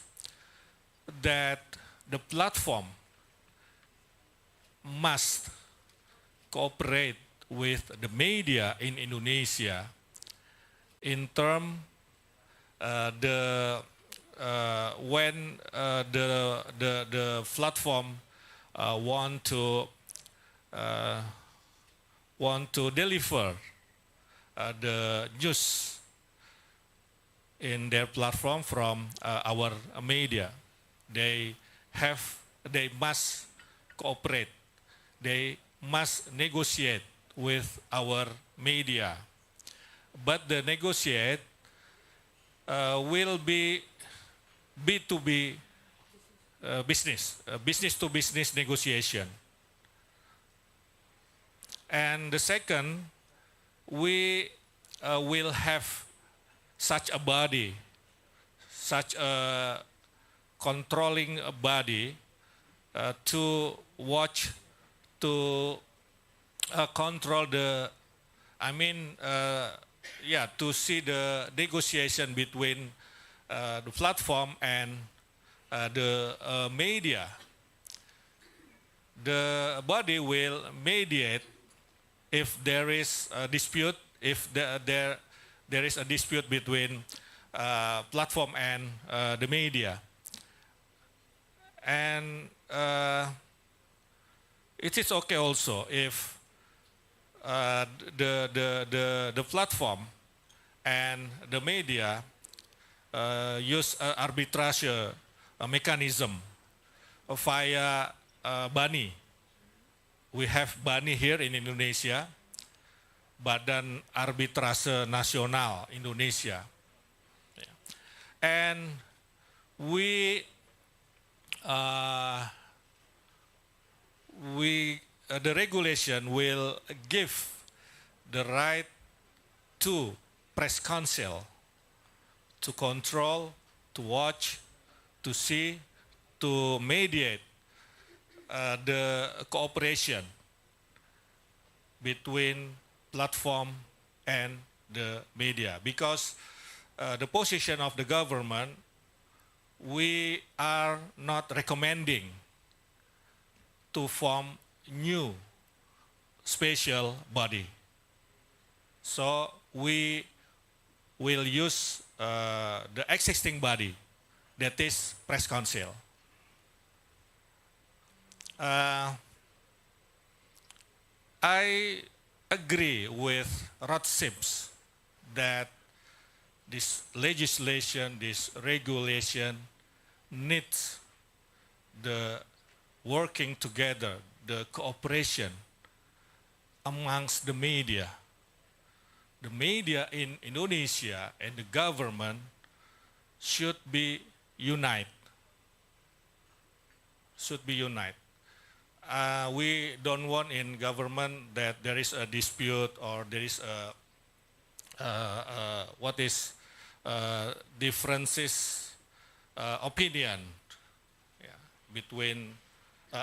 Speaker 4: that the platform must cooperate with the media in Indonesia in terms when the platform want to deliver the news in their platform from our media. They must cooperate. They must negotiate with our media. But the negotiate will be B2B business, business to business negotiation. And the second, we will have such a body, such a controlling body to watch, to control the, to see the negotiation between the platform and the media. The body will mediate if there is a dispute, if there is a dispute between platform and the media. And it is okay also if the platform and the media use arbitrage mechanism via BANI. We have BANI here in Indonesia, Badan Arbitrase Nasional Indonesia. And the regulation will give the right to press council to control, to watch, to see, to mediate the cooperation between platform and the media, because the position of the government, we are not recommending to form new special body. So we will use the existing body, that is Press Council. I agree with Rod Sims that this legislation, this regulation needs the working together, the cooperation amongst the media. The media in Indonesia and the government should be united. We don't want in government that there is a dispute or there is differences opinion between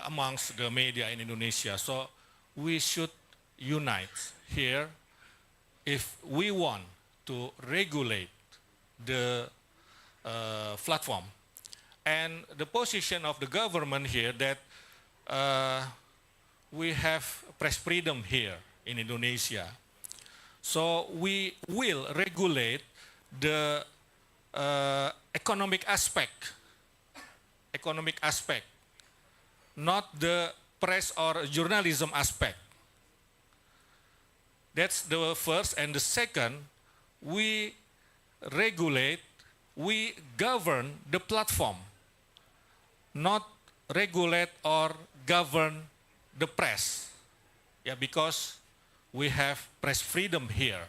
Speaker 4: amongst the media in Indonesia. So we should unite here if we want to regulate the platform. And the position of the government here that we have press freedom here in Indonesia. So we will regulate the economic aspect, not the press or journalism aspect. That's the first. And the second, we govern the platform, not regulate or govern the press. Yeah, because we have press freedom here.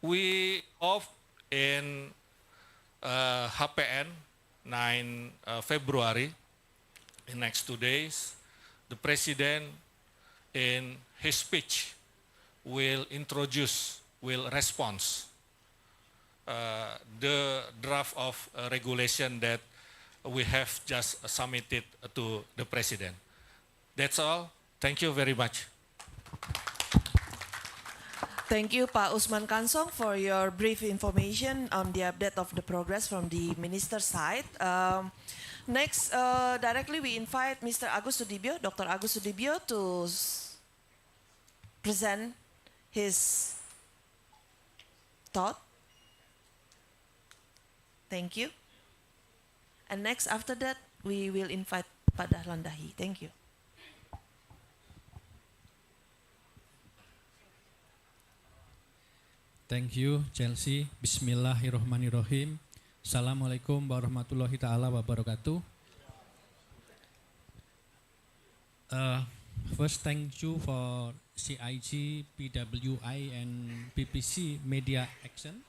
Speaker 4: We off in HPN 9 February, in next 2 days, the President in his speech will respond the draft of regulation that we have just submitted to the President. That's all. Thank you very much.
Speaker 1: Thank you, Pak Usman Kansong, for your brief information on the update of the progress from the minister's side. Next, directly we invite Mr. Agus Sudibyo, Dr. Agus Sudibyo, to present his thought. Thank you. And next, after that, we will invite Pak Dahlan Dahi. Thank you.
Speaker 5: Thank you, Chelsea. Bismillahirrahmanirrahim. Assalamualaikum warahmatullahi ta'ala wabarakatuh. First, thank you for CIG, PWI, and PPC Media Action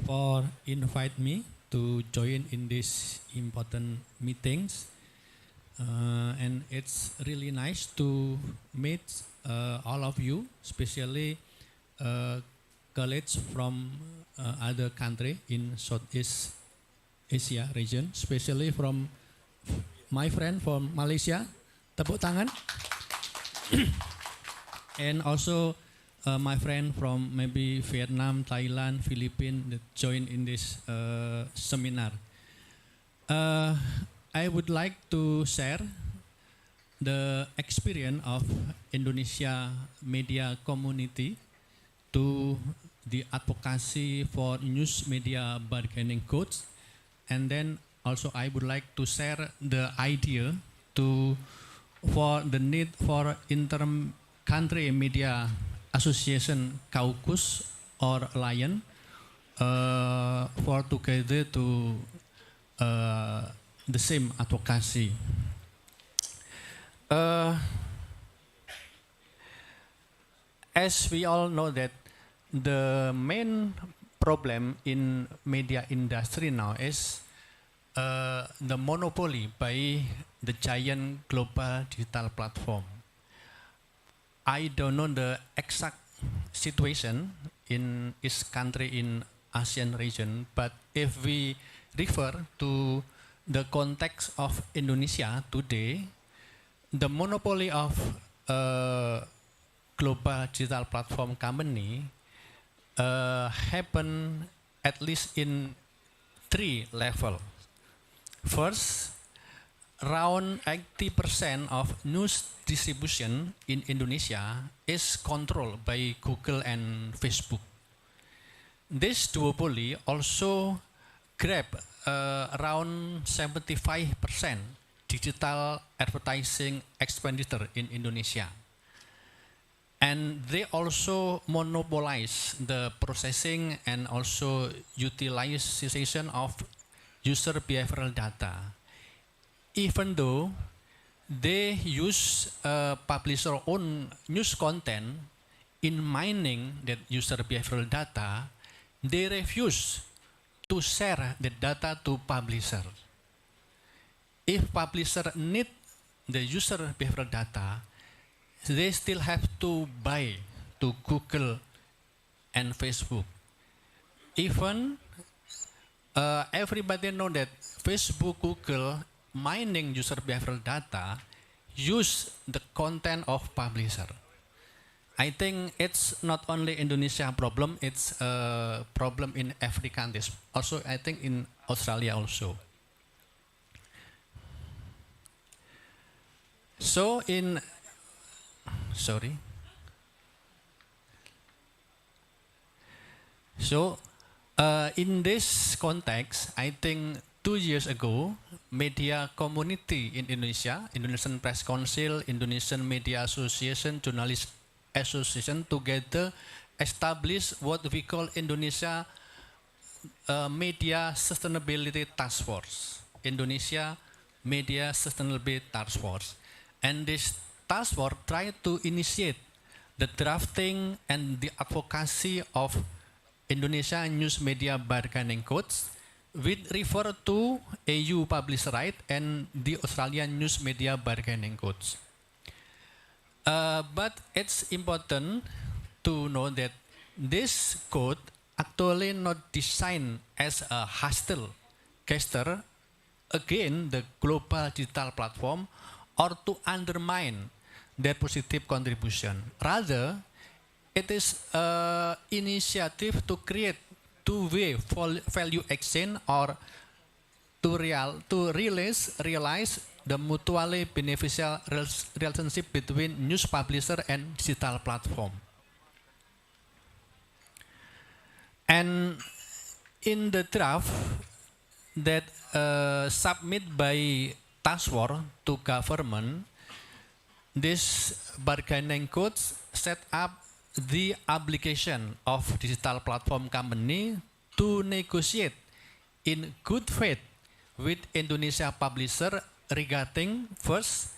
Speaker 5: for invite me to join in these important meetings. And it's really nice to meet all of you, especially colleagues from other country in Southeast Asia region, especially from my friend from Malaysia, tepuk tangan. And also my friend from maybe Vietnam, Thailand, Philippines that join in this seminar. I would like to share the experience of Indonesia media community to the advocacy for news media bargaining codes, and then also I would like to share the idea for the need for inter-country media association caucus or alliance for together to the same advocacy. As we all know that the main problem in media industry now is the monopoly by the giant global digital platform. I don't know the exact situation in each country in ASEAN region, but if we refer to the context of Indonesia today, the monopoly of global digital platform company happen at least in 3 levels. First, around 80% of news distribution in Indonesia is controlled by Google and Facebook. This duopoly also grab around 75% digital advertising expenditure in Indonesia. And they also monopolize the processing and also utilization of user behavioral data. Even though they use publisher own news content in mining that user behavioral data, they refuse to share the data to publisher. If publisher need the user behavioral data, they still have to buy to Google and Facebook. Even everybody know that Facebook, Google mining user behavioral data use the content of publisher. I think it's not only Indonesia problem, it's a problem in every country. Also, I think in Australia also. So in in this context, I think 2 years ago, media community in Indonesia, Indonesian Press Council, Indonesian Media Association, Journalist Association together established what we call Indonesia Media Sustainability Task Force. Indonesia Media Sustainability Task Force. And this task force tried to initiate the drafting and the advocacy of Indonesia News Media Bargaining Codes, which refer to EU Publisher Right and the Australian News Media Bargaining Codes. But it's important to know that this code actually not designed as a hostile gesture against the global digital platform or to undermine their positive contribution. Rather, it is an initiative to create two-way value exchange or to realize the mutually beneficial relationship between news publisher and digital platform. And in the draft that submitted by task force to government, this bargaining codes set up the obligation of digital platform company to negotiate in good faith with Indonesia publisher regarding first,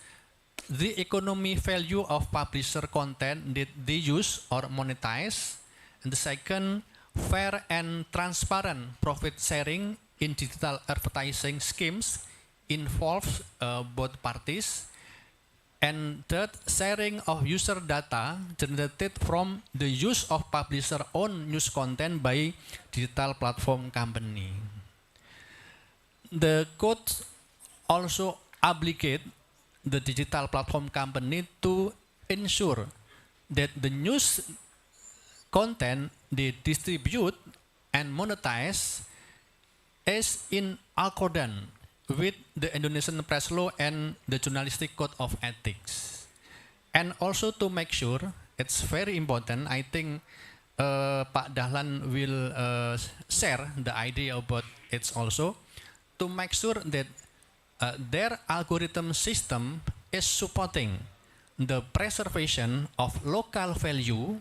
Speaker 5: the economy value of publisher content that they use or monetize, and the second, fair and transparent profit sharing in digital advertising schemes involves both parties, and third, sharing of user data generated from the use of publisher own news content by digital platform company. The code also obligate the digital platform company to ensure that the news content they distribute and monetize is in accordance with the Indonesian press law and the journalistic code of ethics. And also to make sure, it's very important, I think Pak Dahlan will share the idea about it also, to make sure that their algorithm system is supporting the preservation of local value,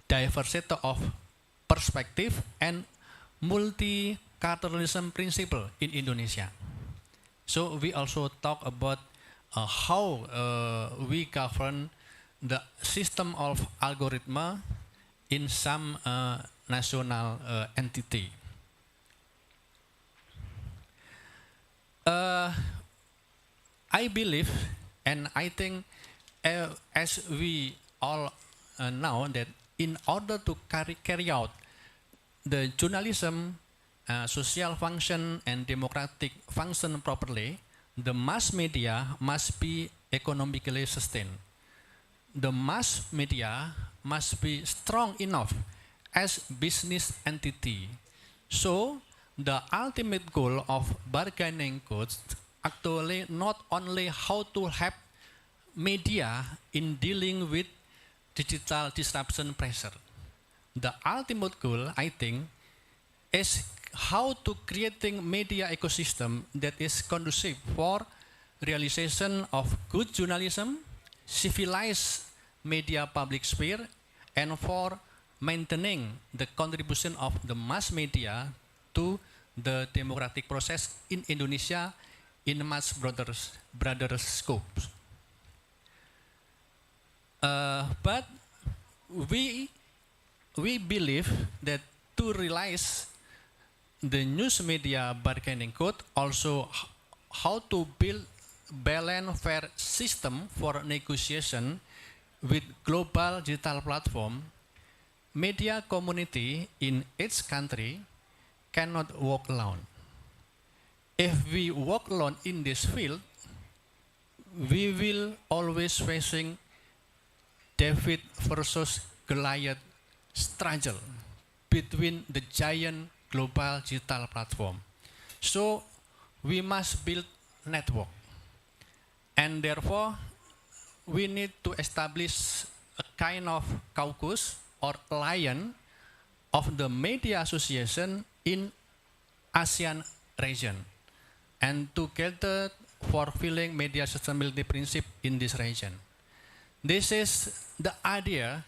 Speaker 5: diversity of perspective, and multiculturalism principle in Indonesia. So we also talk about how we govern the system of algorithm in some national entity. I believe, and I think as we all know, that in order to carry out the journalism social function and democratic function properly, the mass media must be economically sustained. the mass media must be strong enough as business entity. So the ultimate goal of bargaining codes actually not only how to help media in dealing with digital disruption pressure. The ultimate goal, I think, is how to creating media ecosystem that is conducive for realization of good journalism, civilized media public sphere, and for maintaining the contribution of the mass media to the democratic process in Indonesia in much broader scope. But we believe that to realize the news media bargaining code also how to build balanced fair system for negotiation with global digital platform. Media community in each country cannot walk alone. If we walk alone in this field, we will always facing David versus Goliath struggle between the giant global digital platform. So we must build network. And therefore, we need to establish a kind of caucus or alliance of the media association in ASEAN region and together fulfilling media sustainability principle in this region. This is the idea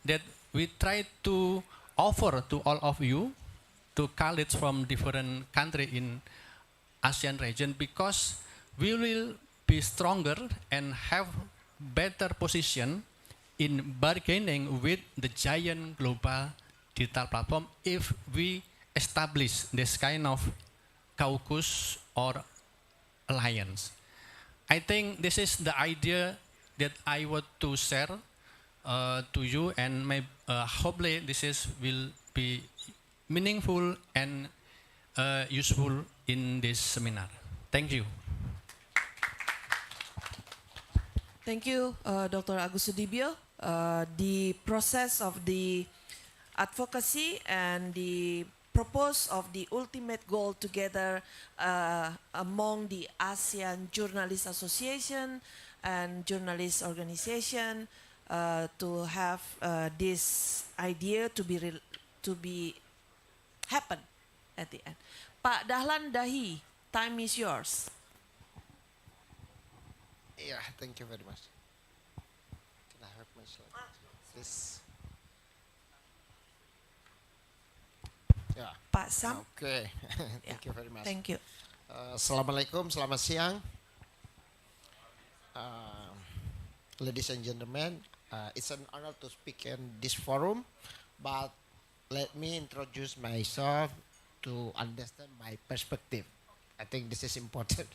Speaker 5: that we try to offer to all of you, to colleagues from different countries in ASEAN region, because we will be stronger and have better position in bargaining with the giant global digital platform if we establish this kind of caucus or alliance. I think this is the idea that I want to share to you, and hopefully this will be meaningful and useful in this seminar. Thank you.
Speaker 1: Thank you, Dr. Agus Sudibyo. The process of the advocacy and the purpose of the ultimate goal together among the ASEAN Journalists Association and Journalist Organization to have this idea to be happen at the end. Pak Dahlan Dahi, time is yours.
Speaker 6: Yeah, thank you very much. Can I have my slide? This. Yeah.
Speaker 1: Pak Sam.
Speaker 6: Okay. Thank you very much.
Speaker 1: Thank you.
Speaker 6: Assalamualaikum, selamat siang. Ladies and gentlemen, it's an honor to speak in this forum, but let me introduce myself to understand my perspective. I think this is important.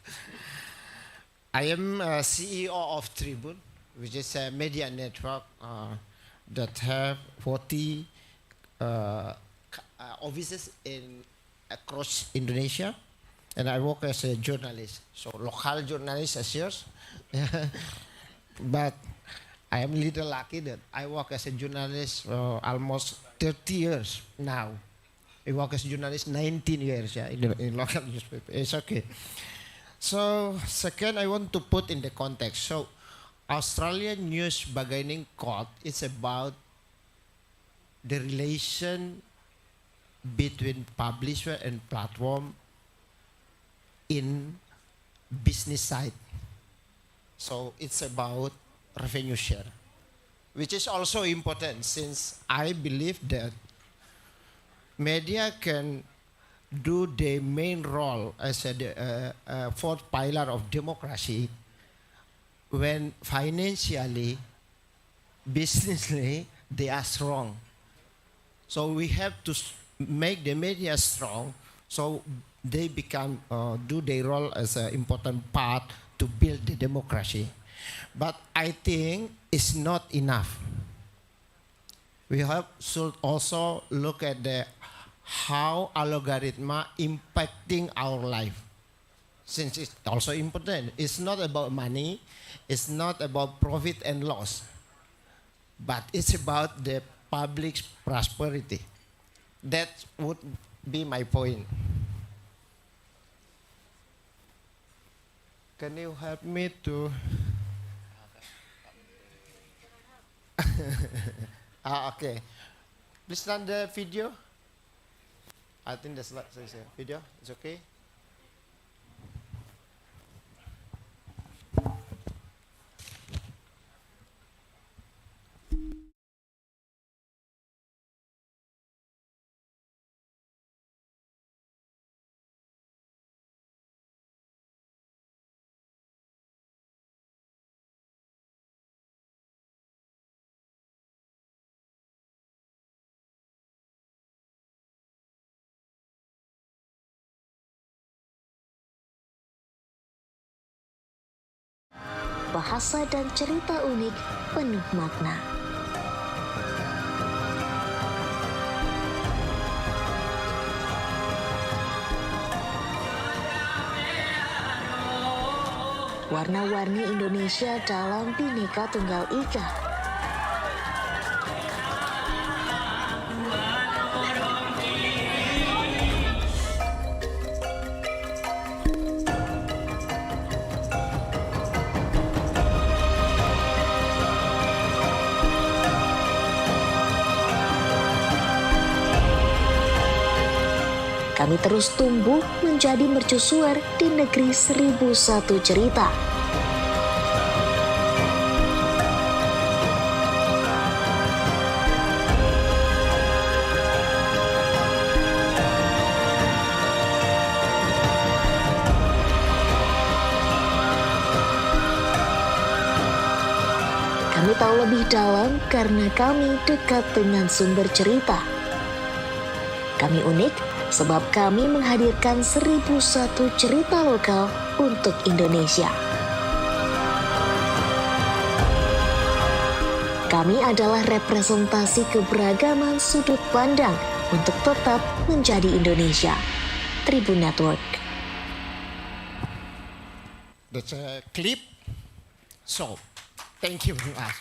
Speaker 6: I am CEO of Tribune, which is a media network that have 40 offices across Indonesia, and I work as a journalist. So local journalist as yours, but I am a little lucky that I work as a journalist for almost 30 years now. I work as a journalist 19 years in local newspaper. It's okay. So second, I want to put in the context. So Australian News Bargaining Code is about the relation between publisher and platform in business side. So it's about revenue share, which is also important since I believe that media can do the main role as a fourth pillar of democracy when financially, businessly, they are strong. So we have to make the media strong so they become, do their role as an important part to build the democracy. But I think it's not enough. We should also look at how algorithm impacting our life, since it's also important. It's not about money, it's not about profit and loss, but it's about the public's prosperity. That would be my point. Can you help me to? Okay. Please run the video. I think the slide says video. It's okay.
Speaker 7: Bahasa dan cerita unik penuh makna. Warna-warni Indonesia dalam Bhinneka Tunggal Ika. Kami terus tumbuh menjadi mercusuar di negeri 1001 cerita. Kami tahu lebih dalam karena kami dekat dengan sumber cerita. Kami unik sebab kami menghadirkan 1001 cerita lokal untuk Indonesia. Kami adalah representasi keberagaman sudut pandang untuk tetap menjadi Indonesia. Tribun Network.
Speaker 6: That's a clip. So, thank you very much.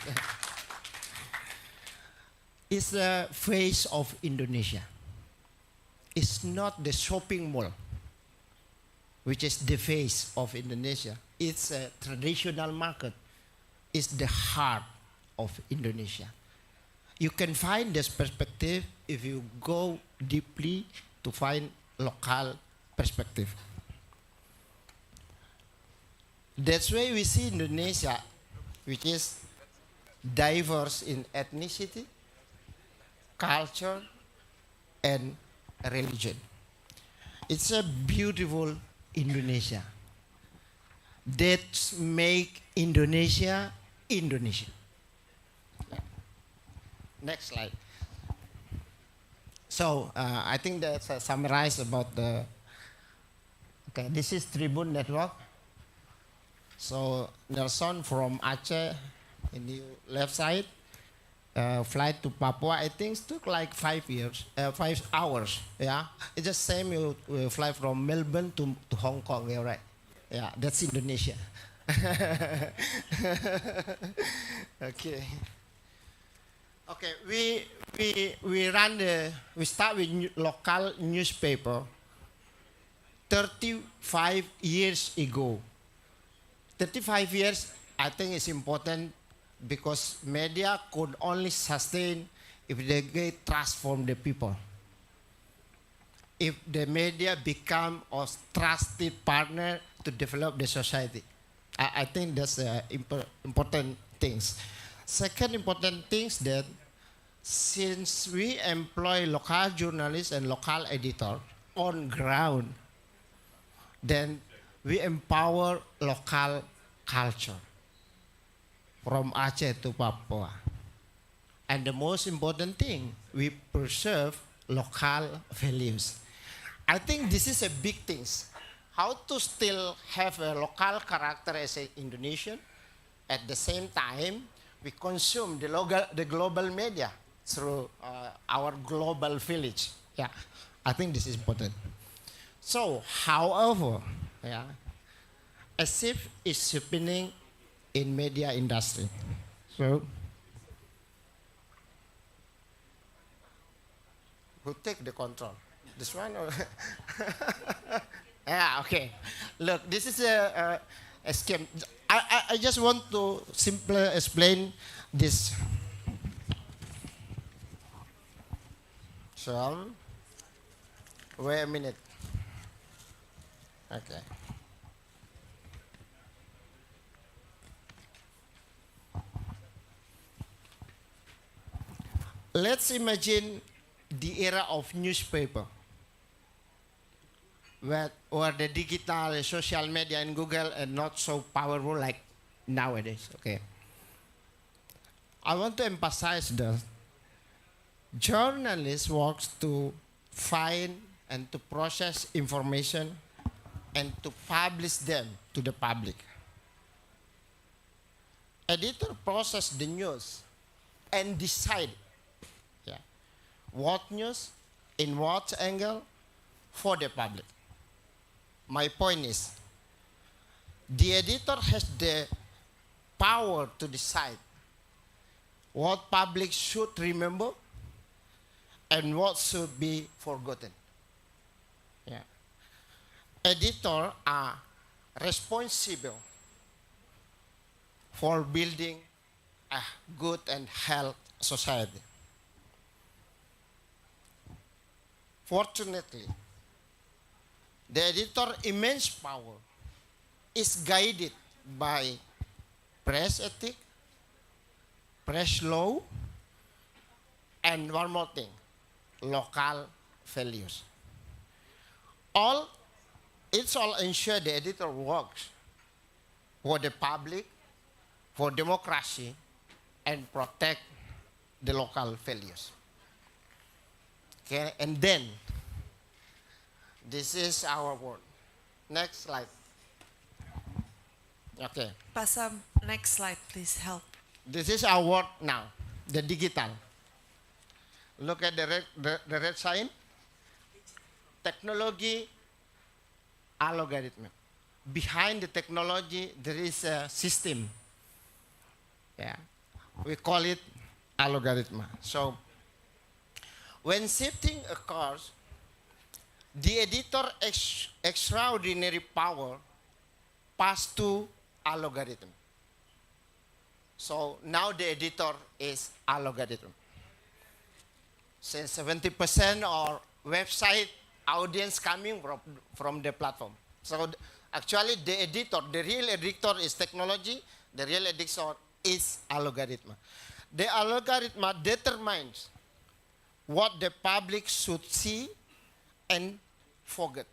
Speaker 6: It's the face of Indonesia. It's not the shopping mall, which is the face of Indonesia. It's a traditional market. It's the heart of Indonesia. You can find this perspective if you go deeply to find local perspective. That's why we see Indonesia, which is diverse in ethnicity, culture, and religion. It's a beautiful Indonesia that make Indonesia Indonesia. Next slide. So I think that's summarized about the. Okay, this is Tribun Network. So Nelson from Aceh in the left side. Flight to Papua, I think it took like 5 hours. Yeah, it's the same. You fly from Melbourne to Hong Kong. Yeah, right. Yeah, that's Indonesia. Okay. Okay. We start with local newspaper. 35 years ago. 35 years. I think it's important. Because media could only sustain if they get trust from the people. If the media become a trusted partner to develop the society. I think that's important things. Second important things that since we employ local journalists and local editor on ground, then we empower local culture. From Aceh to Papua. And the most important thing, we preserve local values. I think this is a big thing. How to still have a local character as an Indonesian, at the same time, we consume the global media through our global village. Yeah, I think this is important. So, however, yeah, as if it's shift is happening in media industry. So, Who take the control? This one or? Yeah, okay. Look, this is a scheme. I just want to simply explain this. So, wait a minute. Okay. Let's imagine the era of newspaper, where the digital, social media, and Google are not so powerful like nowadays. Okay. I want to emphasize that journalists works to find and to process information and to publish them to the public. Editor process the news and decide what news, in what angle, for the public. My point is, the editor has the power to decide what public should remember and what should be forgotten. Yeah. Editors are responsible for building a good and healthy society. Fortunately, the editor's immense power is guided by press ethics, press law, and one more thing, local values. It's all ensure the editor works for the public, for democracy, and protect the local values. Okay, and then, this is our word. Next slide. Okay.
Speaker 1: Pasam, next slide, please help.
Speaker 6: This is our word now, the digital. Look at the red sign. Technology, algorithm. Behind the technology, there is a system. Yeah, we call it algorithm. So, when shifting occurs, the editor extraordinary power pass to algorithm. So now the editor is algorithm. Since 70% of website audience coming from the platform. So actually the editor, the real editor is technology, the real editor is algorithm. The algorithm determines what the public should see and forget.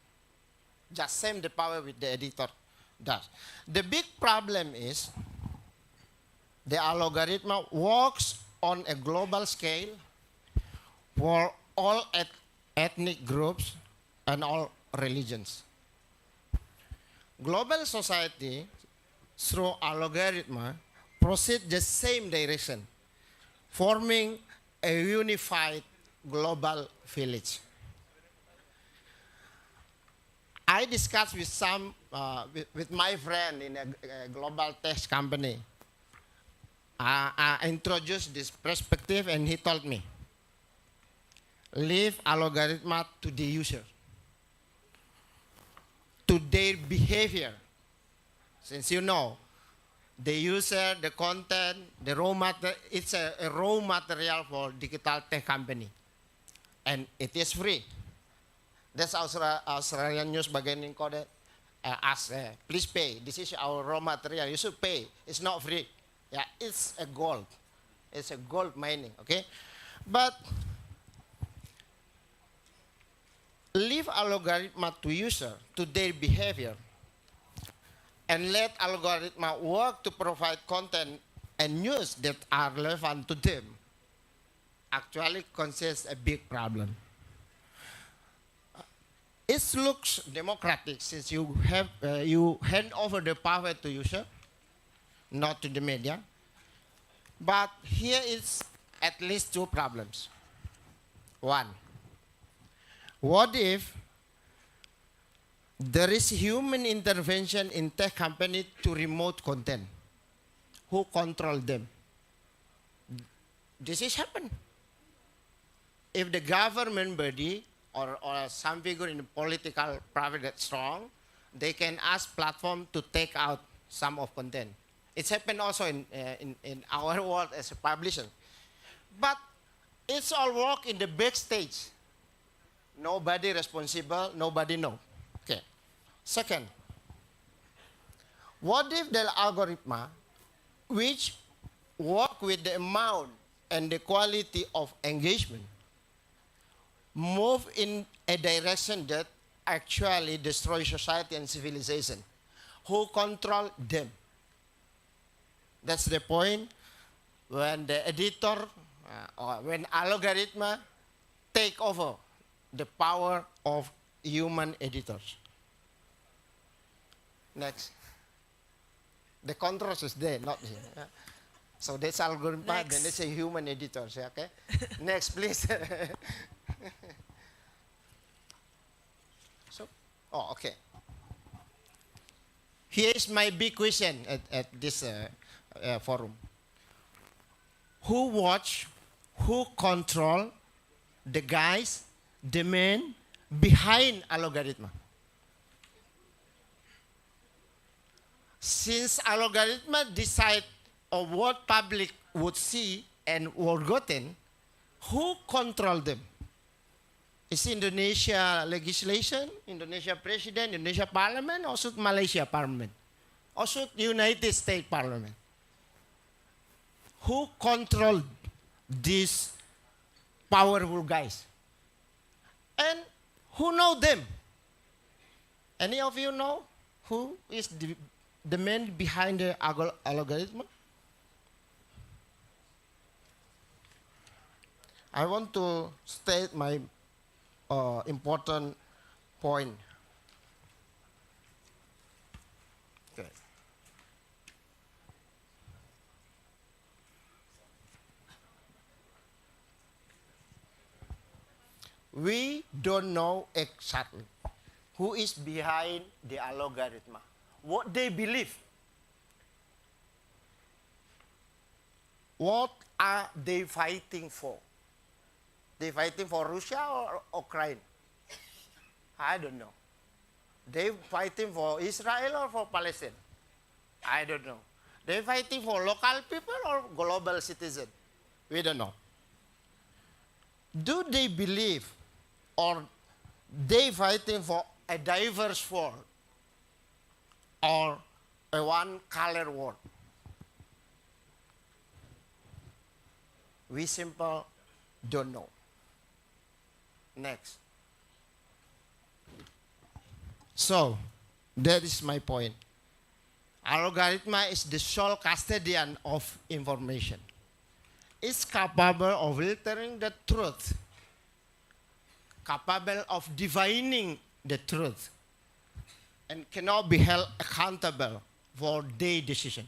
Speaker 6: Just same the power with the editor does. The big problem is the algorithm works on a global scale for all ethnic groups and all religions. Global society, through algorithm, proceed the same direction, forming a unified global village. I discussed with with my friend in a global tech company. I introduced this perspective and he told me, leave algorithm to the user, to their behavior. Since you know, the user, the content, the raw material, it's a raw material for digital tech company. And it is free. That's Australian news bagian code ask, please pay. This is our raw material. You should pay. It's not free. Yeah, it's a gold. It's a gold mining, okay? But leave algorithm to user, to their behavior, and let algorithm work to provide content and news that are relevant to them, actually consists a big problem. It looks democratic since you have you hand over the power to user, not to the media. But here is at least two problems. One, what if there is human intervention in tech company to remote content? Who control them? This is happened. if the government body or some figure in the political private that's strong, they can ask platform to take out some of content. It's happened also in our world as a publisher. But it's all work in the backstage. Nobody responsible, nobody know. Okay. Second, what if the algorithm which work with the amount and the quality of engagement move in a direction that actually destroys society and civilization? Who control them? That's the point when the editor or when algorithm take over the power of human editors. Next. The contrast is there, not here. So that's algorithm, then that's a human editors, okay? Next, please. Okay. Here is my big question at this forum. Who watch, who control the guys, the men behind algorithm? Since algorithm decide of what public would see and forgotten, who control them? Is Indonesia legislation, Indonesia president, Indonesia parliament, or should Malaysia parliament? Or should United States parliament? Who control these powerful guys? And who know them? Any of you know who is the man behind the algorithm? I want to state my important point. Okay. We don't know exactly who is behind the algorithm, what they believe. What are they fighting for? They fighting for Russia or Ukraine? I don't know. They fighting for Israel or for Palestine? I don't know. They fighting for local people or global citizen? We don't know. Do they believe or they fighting for a diverse world or a one-color world? We simply don't know. Next. So, that is my point. Algorithm is the sole custodian of information. It's capable of filtering the truth, capable of divining the truth, and cannot be held accountable for their decision.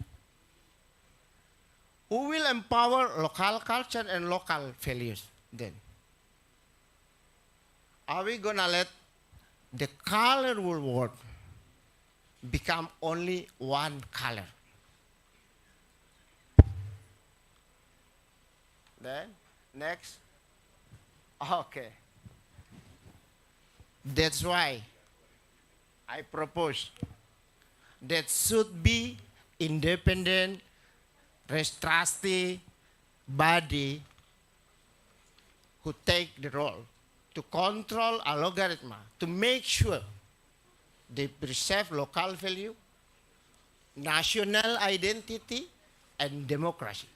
Speaker 6: Who will empower local culture and local values then? Are we going to let the colorful world become only one color? Then, next. Okay. That's why I propose that should be independent, trustee body who take the role to control algorithm, to make sure they preserve local value, national identity, and democracy.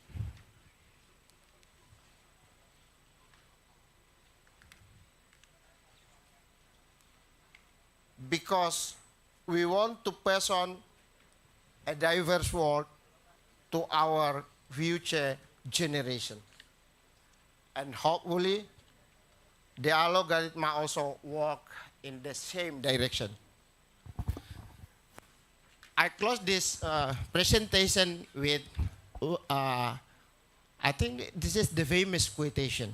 Speaker 6: Because we want to pass on a diverse world to our future generation. And hopefully, the algorithm also work in the same direction. I close this presentation with, I think this is the famous quotation.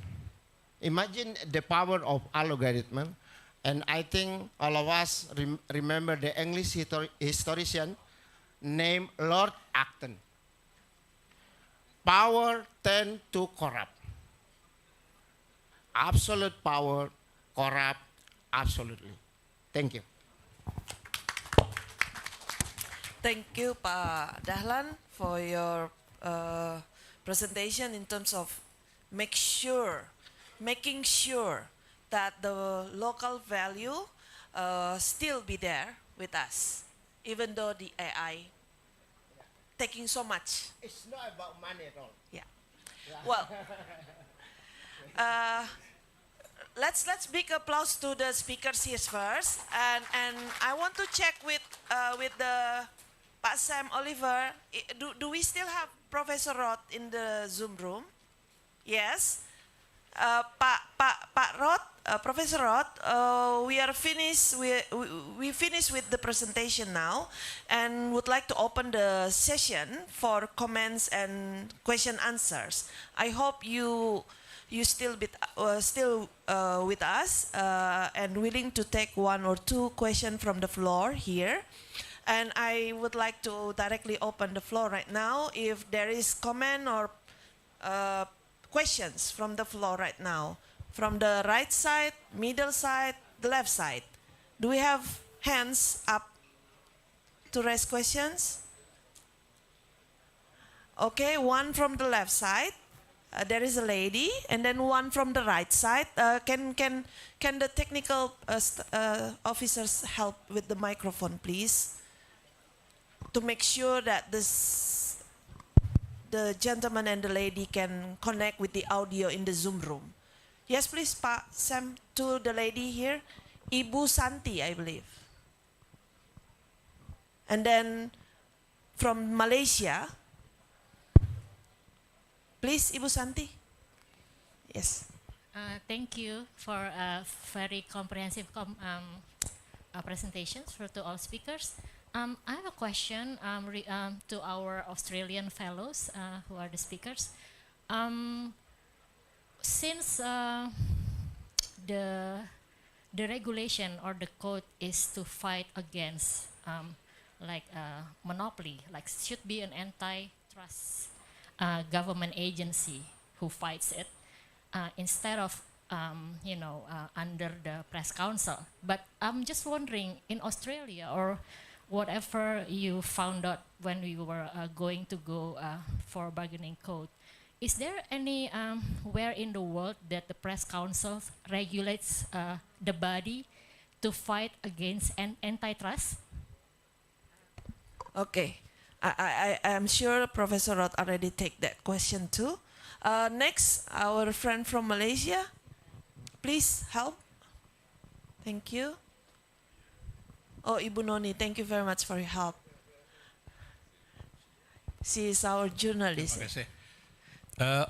Speaker 6: Imagine the power of algorithm, and I think all of us remember the English historian named Lord Acton. Power tend to corrupt. absolute power, corrupt, absolutely. Thank you.
Speaker 1: Thank you, Pak Dahlan, for your presentation in terms of making sure that the local value still be there with us, even though the AI taking so much.
Speaker 6: It's not about money at all.
Speaker 1: Yeah. Well, let's big applause to the speakers here first, and I want to check with the Pak Sam Oliver. Do we still have Professor Roth in the Zoom room? Yes. Pak Roth, Professor Roth, we are finished. We finished with the presentation now, and would like to open the session for comments and question answers. I hope you still with us and willing to take one or two questions from the floor here. And I would like to directly open the floor right now. If there is comment or questions from the floor right now, from the right side, middle side, the left side. Do we have hands up to raise questions? Okay, one from the left side. There is a lady, and then one from the right side. Can the technical officers help with the microphone, please, to make sure that the gentleman and the lady can connect with the audio in the Zoom room? Yes, please, Pak Sam, to the lady here, Ibu Santi, I believe. And then from Malaysia, please, Ibu Santi. Yes.
Speaker 8: Thank you for a very comprehensive presentations to all speakers. I have a question to our Australian fellows who are the speakers. Since the regulation or the code is to fight against monopoly, like should be an antitrust government agency who fights it instead of under the press council. But I'm just wondering, in Australia or whatever you found out when we were going to go for bargaining code, is there any where in the world that the press council regulates the body to fight against antitrust?
Speaker 1: Okay, I am sure Professor Roth already take that question too. Next, our friend from Malaysia, please help. Thank you. Oh, Ibu Noni, thank you very much for your help. She is our journalist.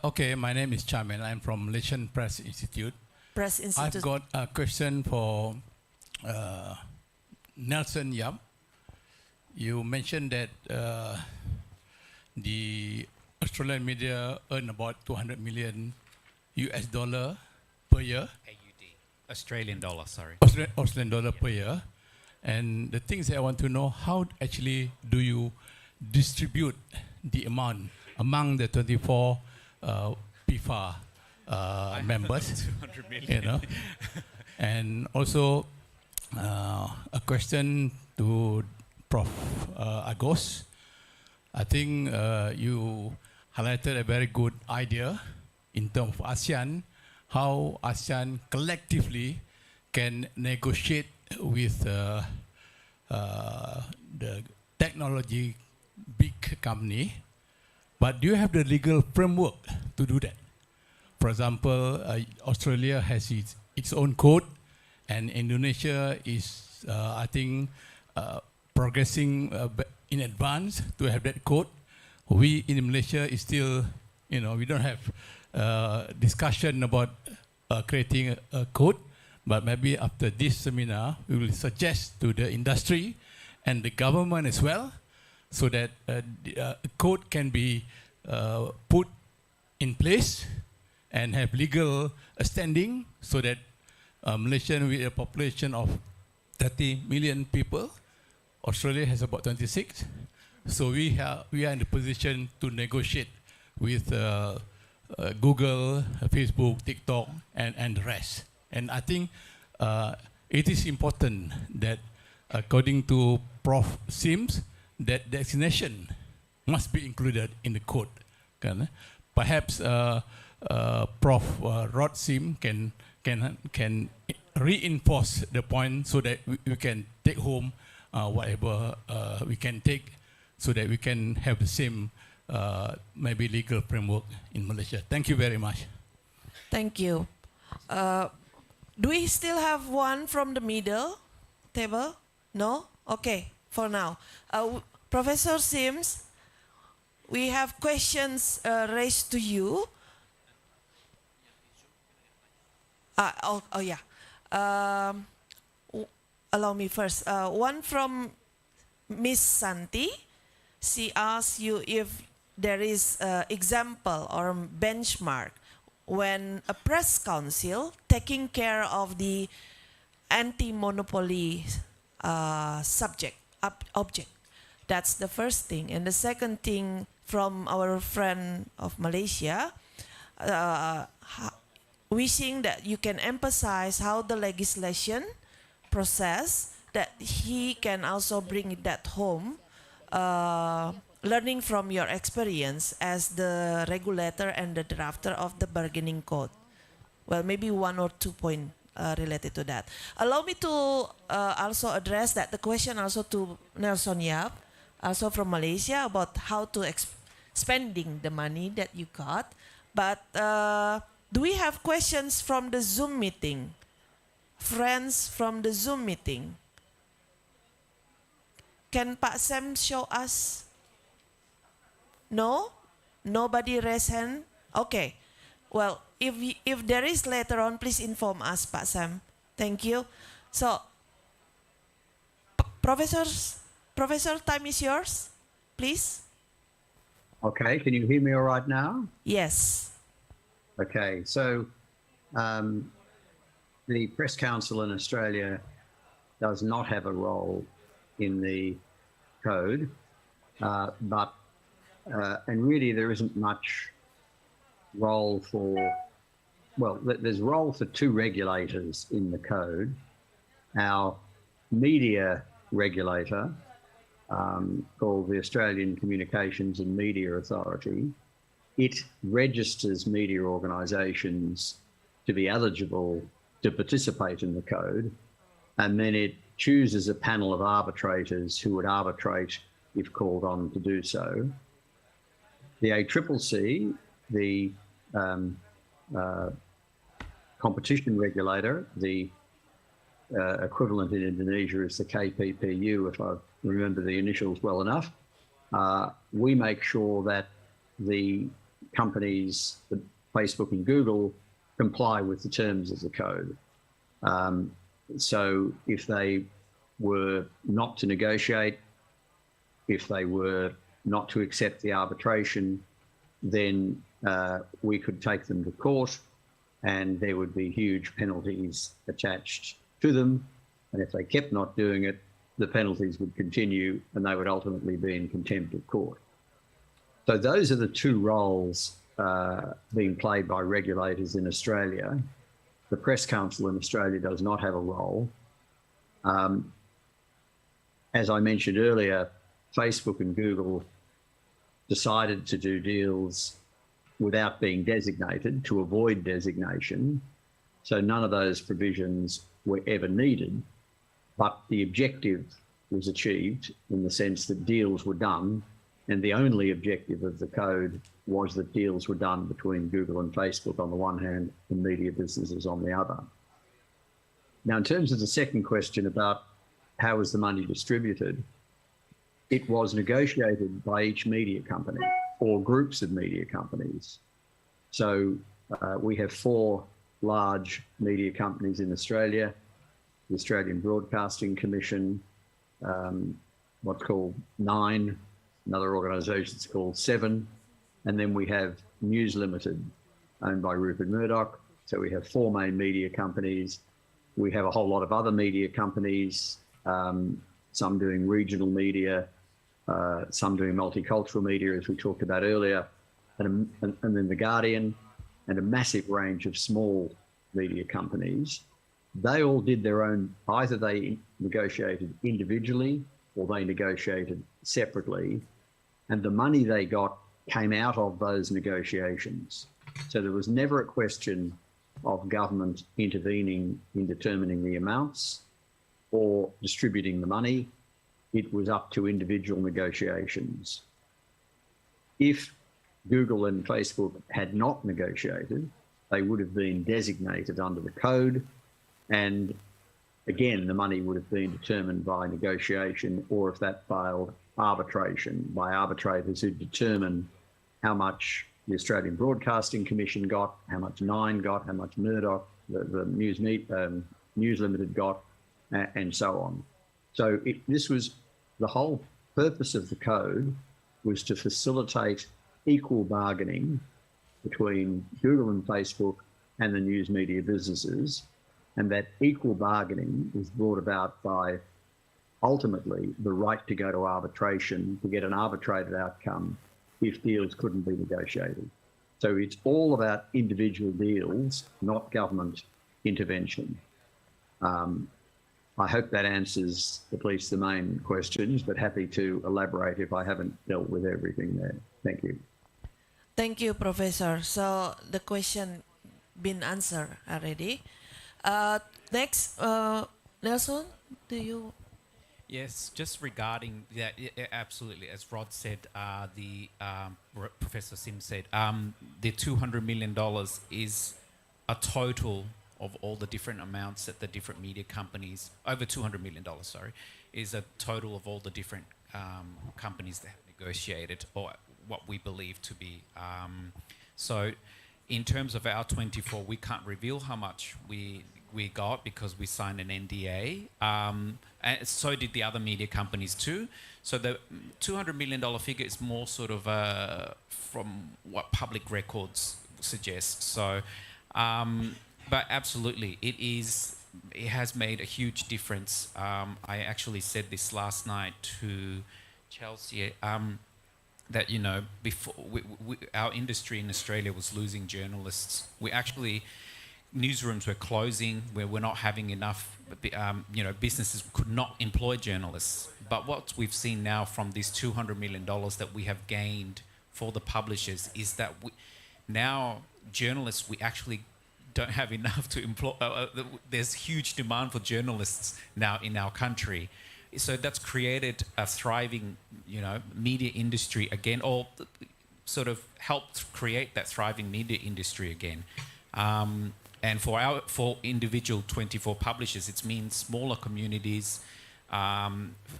Speaker 9: Okay, my name is Chamen. I'm from Malaysian Press Institute.
Speaker 1: Press Institute.
Speaker 9: I've got a question for Nelson Yap. You mentioned that the Australian media earn about 200 million US dollar per year.
Speaker 2: AUD, Australian dollar, sorry.
Speaker 9: Australian dollar per year. And the things that I want to know, how actually do you distribute the amount among the 24 PIFA members?
Speaker 2: 200 million.
Speaker 9: You know? And also a question to Prof. Agos. I think you highlighted a very good idea in terms of ASEAN, how ASEAN collectively can negotiate with the technology big company. But do you have the legal framework to do that? For example, Australia has its own code, and Indonesia is, I think, progressing in advance to have that code. We in Malaysia is still, we don't have discussion about creating a code, but maybe after this seminar, we will suggest to the industry and the government as well, so that the code can be put in place and have legal standing, so that Malaysia with a population of 30 million people, Australia has about 26. So we are in the position to negotiate with Google, Facebook, TikTok, and the rest. And I think it is important that, according to Prof. Sims, that designation must be included in the code. Perhaps Prof. Rod Sim can reinforce the point so that we can take home whatever we can take, so that we can have the same maybe legal framework in Malaysia. Thank you very much.
Speaker 1: Thank you. Do we still have one from the middle table? No? Okay, for now. Professor Sims, we have questions raised to you. Yeah. Allow me first. One from Miss Santi. She asks you if there is an example or benchmark when a press council taking care of the anti-monopoly object. That's the first thing. And the second thing from our friend of Malaysia, wishing that you can emphasize how the legislation process, that he can also bring that home, learning from your experience as the regulator and the drafter of the bargaining code. Well, maybe 1 or 2 points related to that. Allow me to also address that the question also to Nelson Yap, also from Malaysia, about how to spending the money that you got. But do we have questions from the Zoom meeting? Friends from the Zoom meeting? Can Pak Sam show us? No? Nobody raise hand? Okay. Well, if there is later on, please inform us, Pak Sam. Thank you. So, Professor, time is yours, please.
Speaker 3: Okay, can you hear me all right now?
Speaker 1: Yes.
Speaker 3: Okay, so the Press Council in Australia does not have a role in the code, and really there isn't much role for, well, there's role for two regulators in the code. Our media regulator, called the Australian Communications and Media Authority, it registers media organisations to be eligible to participate in the code, and then it chooses a panel of arbitrators who would arbitrate if called on to do so. The ACCC, the competition regulator, the equivalent in Indonesia is the KPPU, if I remember the initials well enough. We make sure that the companies, the Facebook and Google, comply with the terms of the code. So if they were not to negotiate, if they were not to accept the arbitration, then we could take them to court and there would be huge penalties attached to them. And if they kept not doing it, the penalties would continue and they would ultimately be in contempt of court. So those are the two roles being played by regulators in Australia. The Press Council in Australia does not have a role. As I mentioned earlier, Facebook and Google decided to do deals without being designated to avoid designation. So none of those provisions were ever needed, but the objective was achieved in the sense that deals were done, and the only objective of the code was that deals were done between Google and Facebook on the one hand and media businesses on the other. Now, in terms of the second question about how was the money distributed, it was negotiated by each media company or groups of media companies. So we have 4 large media companies in Australia: the Australian Broadcasting Commission, what's called 9, another organisation that's called 7, and then we have News Limited, owned by Rupert Murdoch. So we have 4 main media companies. We have a whole lot of other media companies, some doing regional media, some doing multicultural media, as we talked about earlier. and then The Guardian, and a massive range of small media companies, they all did their own, either they negotiated individually or they negotiated separately, and the money they got came out of those negotiations. So there was never a question of government intervening in determining the amounts or distributing the money. It was up to individual negotiations. If Google and Facebook had not negotiated, they would have been designated under the code, and again, the money would have been determined by negotiation, or if that failed, arbitration by arbitrators who determine how much the Australian Broadcasting Commission got, how much Nine got, how much Murdoch, the News Limited got, and so on. So this was the whole purpose of the code, was to facilitate equal bargaining between Google and Facebook and the news media businesses, and that equal bargaining was brought about by ultimately the right to go to arbitration to get an arbitrated outcome if deals couldn't be negotiated. So it's all about individual deals, not government intervention. I hope that answers at least the main questions, but happy to elaborate if I haven't dealt with everything there. Thank you.
Speaker 1: Thank you, Professor. So the question been answered already. Next, Nelson, do you?
Speaker 2: Yes, just regarding that, absolutely. As Rod said, Professor Sim said, the $200 million is a total of all the different amounts that the different media companies, over $200 million, sorry, is a total of all the different companies that have negotiated, or what we believe to be. So in terms of our 24, we can't reveal how much we got because we signed an NDA. And so did the other media companies too. So the $200 million figure is more sort of from what public records suggest. So, but absolutely, it has made a huge difference. I actually said this last night to Chelsea, that, you know, before our industry in Australia was losing journalists. Newsrooms were closing, where we're not having enough, businesses could not employ journalists. But what we've seen now from these $200 million that we have gained for the publishers is that now journalists, we actually don't have enough to employ. There's huge demand for journalists now in our country. So that's created a thriving, media industry again, or sort of helped create that thriving media industry again. And for individual 24 publishers, it means smaller communities,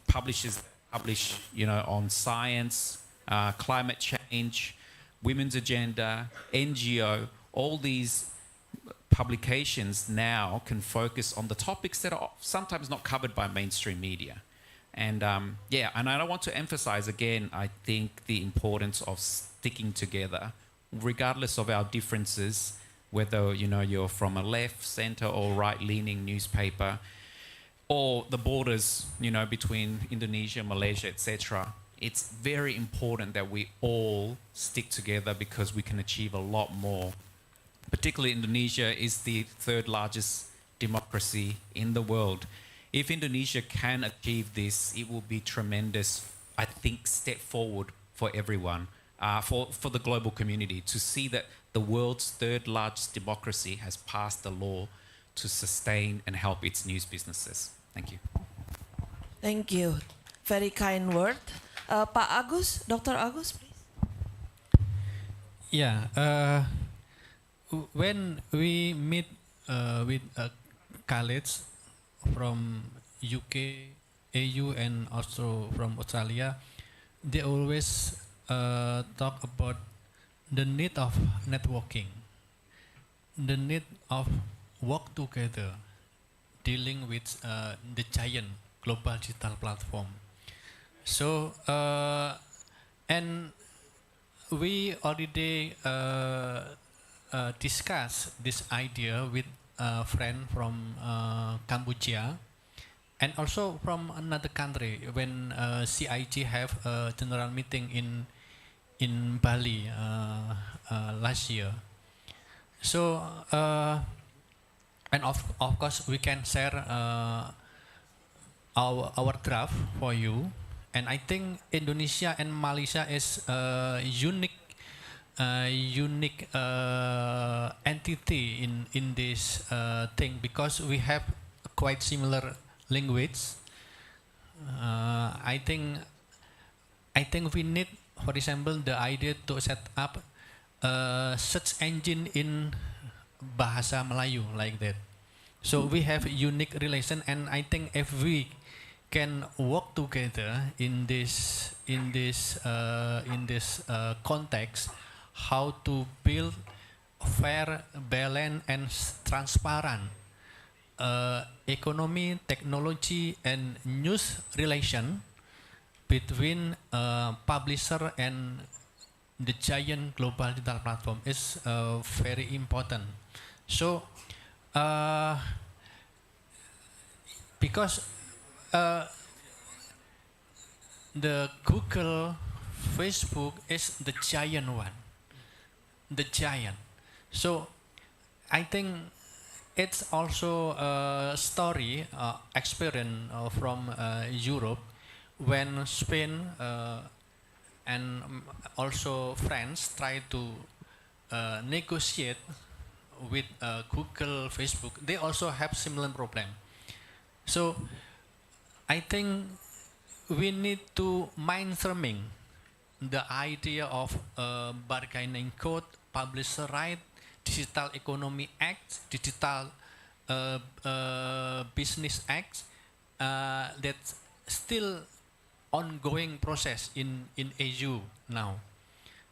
Speaker 2: publishers publish, on science, climate change, women's agenda, NGO, all these publications now can focus on the topics that are sometimes not covered by mainstream media. And and I want to emphasize again, I think the importance of sticking together, regardless of our differences, whether you're from a left, center, or right-leaning newspaper, or the borders between Indonesia, Malaysia, etc. It's very important that we all stick together because we can achieve a lot more. Particularly Indonesia is the third largest democracy in the world. If Indonesia can achieve this, it will be tremendous, I think, step forward for everyone, for the global community, to see that the world's third largest democracy has passed a law to sustain and help its news businesses. Thank you.
Speaker 1: Thank you. Very kind word. Pak Agus, Dr. Agus, please.
Speaker 5: Yeah. When we meet with colleagues from UK, AU, and also from Australia, they always talk about the need of networking, the need of work together, dealing with the giant global digital platform. So, and we already discussed this idea with a friend from Cambodia and also from another country when CIG have a general meeting in Bali last year. So and of course we can share our draft for you. And I think Indonesia and Malaysia is unique entity in this thing, because we have quite similar language. I think we need, for example, the idea to set up search engine in Bahasa Melayu like that. So we have unique relation, and I think if we can work together in this context, how to build fair, balanced, and transparent economy, technology, and news relation between publisher and the giant global digital platform is very important. So because the Google, Facebook is the giant one, the giant. So I think it's also a story, experience from Europe, when Spain and also France try to negotiate with Google, Facebook. They also have similar problem. So I think we need to mainstreaming the idea of bargaining code, publisher right, Digital Economy Act, Digital Business Act, that's still ongoing process in EU now.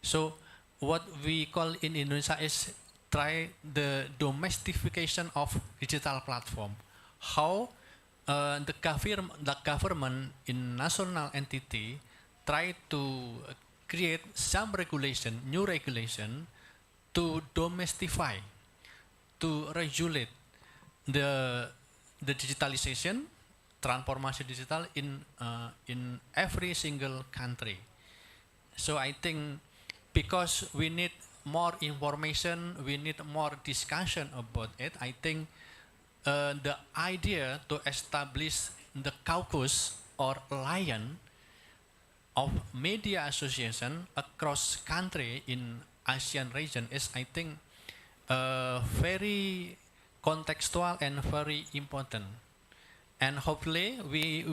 Speaker 5: So what we call in Indonesia is try the domestication of digital platform. How the government in national entity try to create some regulation, new regulation, to domestify, to regulate the digitalization, transformation digital in every single country. So I think because we need more information, we need more discussion about it. I think the idea to establish the caucus or lion of media association across country in ASEAN region is, I think, very contextual and very important. And hopefully we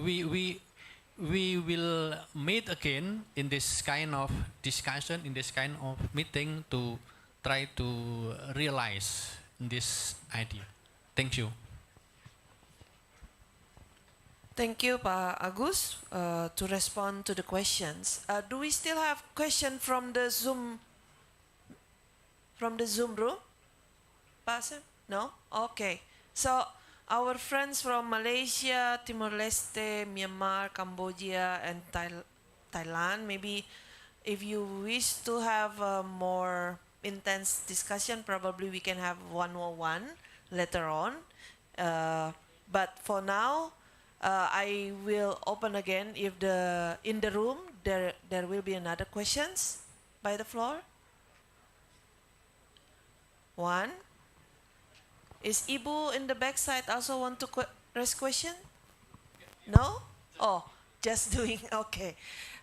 Speaker 5: will meet again in this kind of discussion, in this kind of meeting, to try to realize this idea. Thank you.
Speaker 1: Thank you, Pak Agus, to respond to the questions. Do we still have question from the Zoom room? Pak Asep? No? Okay. So our friends from Malaysia, Timor-Leste, Myanmar, Cambodia, and Thailand, maybe if you wish to have a more intense discussion, probably we can have 101 later on. But for now, I will open again if in the room there will be another questions by the floor. One. Is Ibu in the backside also want to raise question? No? Oh, just doing, okay.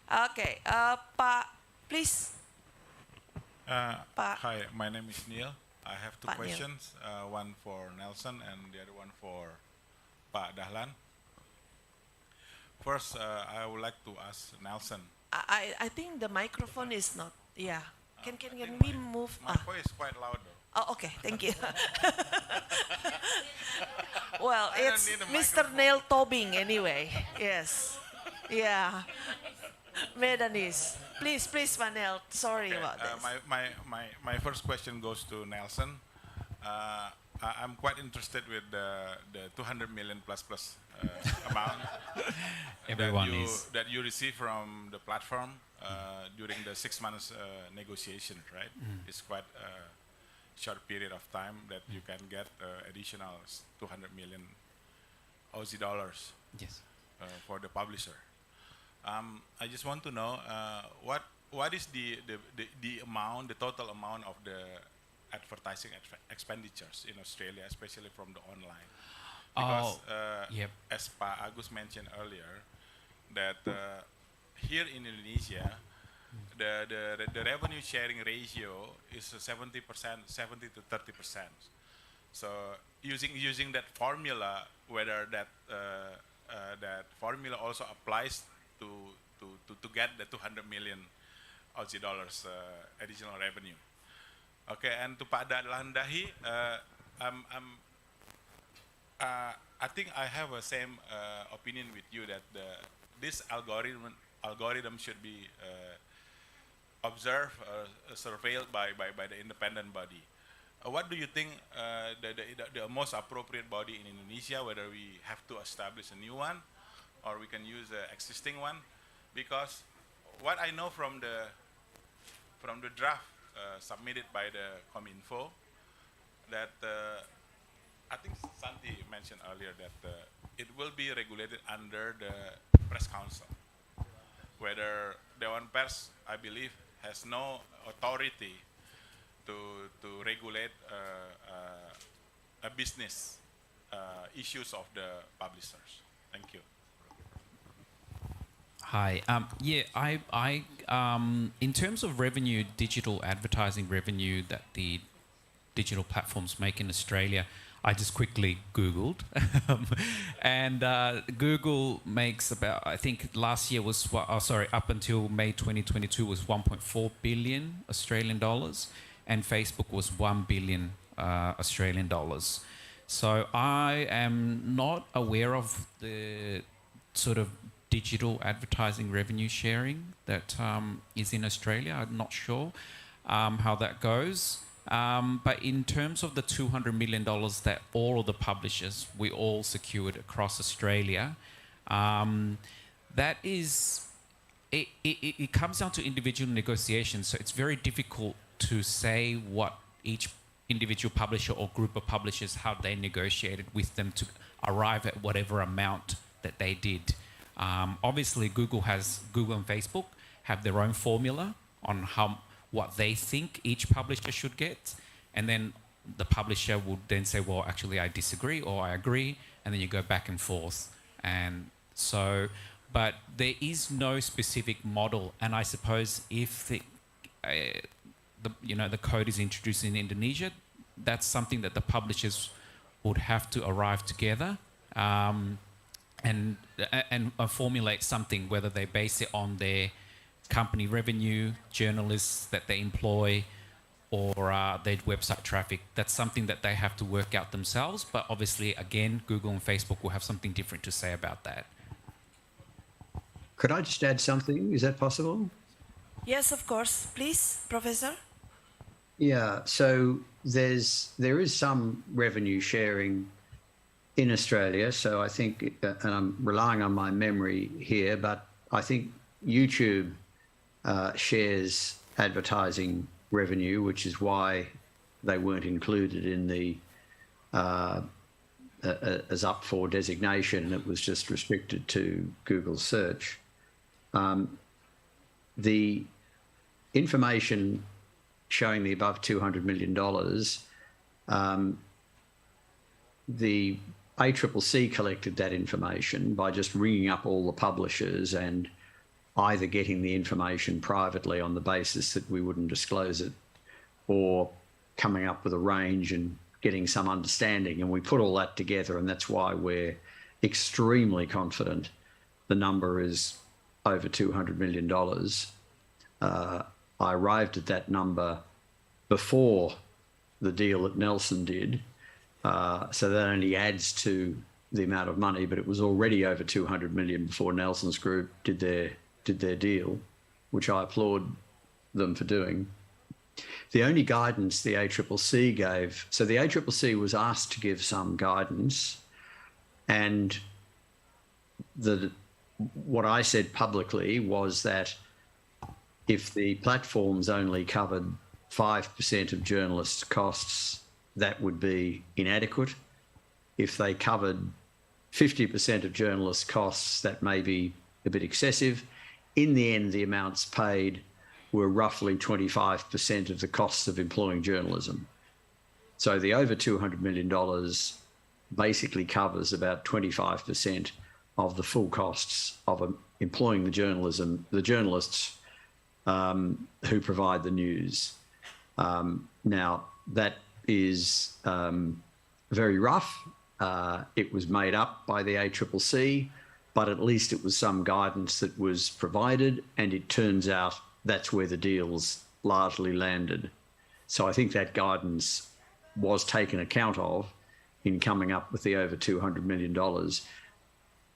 Speaker 1: Okay, Pak, please.
Speaker 10: Hi, my name is Neil. I have two
Speaker 1: Pak Neil.
Speaker 10: questions, one for Nelson and the other one for Pak Dahlan. First, I would like to ask Nelson.
Speaker 1: I think the microphone is not, yeah. Can we move?
Speaker 10: My voice is quite loud though.
Speaker 1: Oh, okay, thank you. Well,
Speaker 10: I don't
Speaker 1: it's
Speaker 10: need a
Speaker 1: Mr.
Speaker 10: microphone.
Speaker 1: Neil Tobing anyway. Yes. Yeah. Medanese. Please, Manel. Sorry about this.
Speaker 10: My first question goes to Nelson. I'm quite interested with the 200 million plus amount
Speaker 2: Everyone is.
Speaker 10: that you receive from the platform during the 6 months negotiation, right? It's quite a short period of time that you can get additional 200 million Aussie dollars
Speaker 2: Yes.
Speaker 10: for the publisher. I just want to know what what is the amount, the total amount of the advertising expenditures in Australia, especially from the online? Because
Speaker 2: yep.
Speaker 10: as Pa Agus mentioned earlier, that here in Indonesia, the revenue sharing ratio is 70%, 70 to 30%. So using that formula, whether that that formula also applies to get the 200 million Aussie dollars additional revenue. Okay, and to Pak Landahi, I think I have the same opinion with you that this algorithm should be observed, surveilled by the independent body. What do you think the most appropriate body in Indonesia, whether we have to establish a new one or we can use an existing one? Because what I know from the draft submitted by the Cominfo, that I think Santi mentioned earlier that it will be regulated under the Press Council, whether Dewan Pers, I believe, has no authority to regulate a business issues of the publishers. Thank you.
Speaker 2: Hi. Yeah, I in terms of revenue, digital advertising revenue that the digital platforms make in Australia, I just quickly Googled, and Google makes about, I think last year was, up until May 2022 was 1.4 billion Australian dollars, and Facebook was 1 billion Australian dollars. So I am not aware of the sort of digital advertising revenue sharing that is in Australia. I'm not sure how that goes. But in terms of the $200 million that all of the publishers, we all secured across Australia, that is, it comes down to individual negotiations. So it's very difficult to say what each individual publisher or group of publishers, how they negotiated with them to arrive at whatever amount that they did. Obviously, Google and Facebook have their own formula on what they think each publisher should get, and then the publisher would then say, well, actually I disagree or I agree, and then you go back and forth. And so, but there is no specific model, and I suppose if the code is introduced in Indonesia, that's something that the publishers would have to arrive together and formulate something, whether they base it on their company revenue, journalists that they employ, or their website traffic. That's something that they have to work out themselves. But obviously, again, Google and Facebook will have something different to say about that.
Speaker 3: Could I just add something? Is that possible?
Speaker 1: Yes, of course. Please, Professor.
Speaker 3: Yeah, so there is some revenue sharing in Australia. So I think, and I'm relying on my memory here, but I think YouTube shares advertising revenue, which is why they weren't included in the as up for designation. It was just restricted to Google search. The information showing the above $200 million, the ACCC collected that information by just ringing up all the publishers and either getting the information privately on the basis that we wouldn't disclose it, or coming up with a range and getting some understanding. And we put all that together, and that's why we're extremely confident the number is over $200 million. I arrived at that number before the deal that Nelson did, so that only adds to the amount of money, but it was already over 200 million before Nelson's group did their deal, which I applaud them for doing. The only guidance the ACCC gave, so the ACCC was asked to give some guidance, and what I said publicly was that if the platforms only covered 5% of journalists' costs, that would be inadequate. If they covered 50% of journalists' costs, that may be a bit excessive. In the end, the amounts paid were roughly 25% of the costs of employing journalism. So the over $200 million basically covers about 25% of the full costs of employing the journalists who provide the news. Now, that is very rough. It was made up by the ACCC, but at least it was some guidance that was provided, and it turns out that's where the deals largely landed. So I think that guidance was taken account of in coming up with the over $200 million.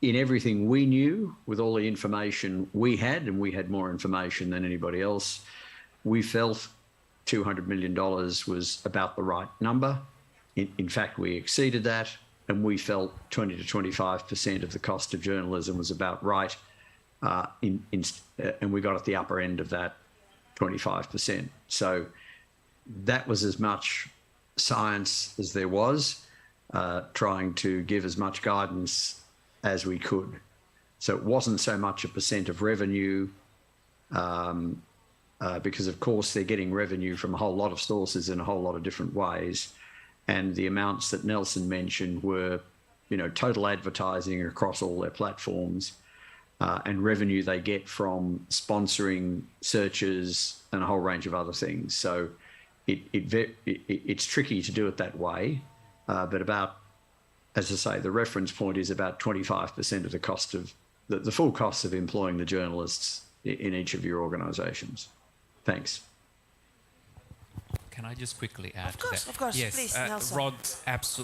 Speaker 3: In everything we knew, with all the information we had, and we had more information than anybody else, we felt $200 million was about the right number. In fact, we exceeded that, and we felt 20 to 25% of the cost of journalism was about right, and we got at the upper end of that 25%. So that was as much science as there was, trying to give as much guidance as we could. So it wasn't so much a percent of revenue, because of course they're getting revenue from a whole lot of sources in a whole lot of different ways. And the amounts that Nelson mentioned were, total advertising across all their platforms, and revenue they get from sponsoring searches and a whole range of other things. So it's tricky to do it that way, but about, as I say, the reference point is about 25% of the cost of the full cost of employing the journalists in each of your organisations. Thanks.
Speaker 2: Can I just quickly add
Speaker 1: Of course,
Speaker 2: to that?
Speaker 1: of course.
Speaker 2: Yes,
Speaker 1: Please, Nelson.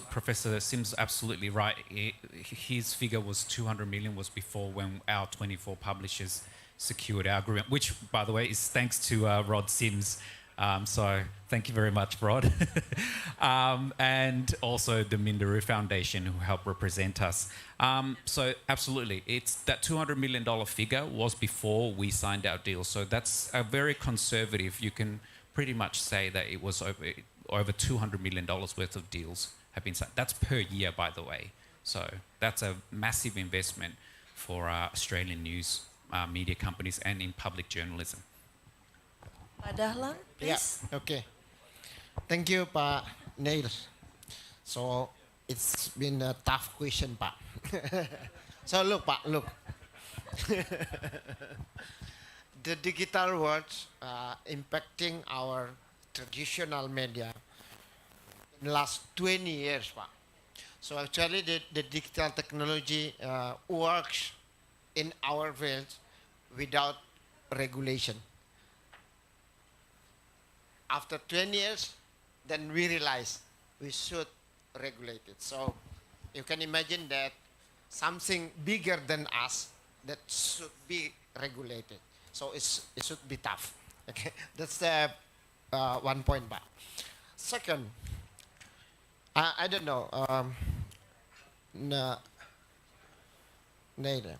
Speaker 2: Professor Sim's absolutely right. His figure was 200 million was before when our 24 publishers secured our agreement, which, by the way, is thanks to Rod Sims. So thank you very much, Rod. And also the Minderoo Foundation, who helped represent us. So absolutely, it's that $200 million figure was before we signed our deal. So that's a very conservative. You can pretty much say that it was over $200 million worth of deals have been signed. That's per year, by the way. So that's a massive investment for Australian news media companies and in public journalism.
Speaker 1: Pak Dahlan, please.
Speaker 6: Yeah, okay. Thank you, Pak Neil. So it's been a tough question, Pak. So look, Pak, look. The digital world impacting our traditional media in the last 20 years, Pak. So actually the digital technology works in our field without regulation. After 20 years, then we realize we should regulate it. So you can imagine that something bigger than us that should be regulated. So it should be tough. Okay, that's the 1 point back. Second, I don't know. Neither.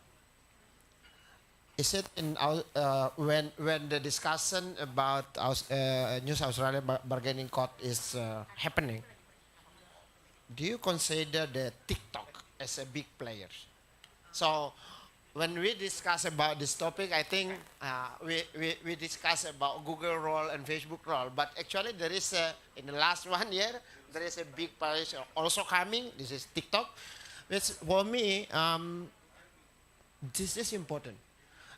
Speaker 6: Is it in our, when the discussion about News Australia bargaining court is happening? Do you consider the TikTok as a big player? So when we discuss about this topic, I think we discuss about Google role and Facebook role. But actually, there is in the last 1 year there is a big player also coming. This is TikTok, which for me this is important.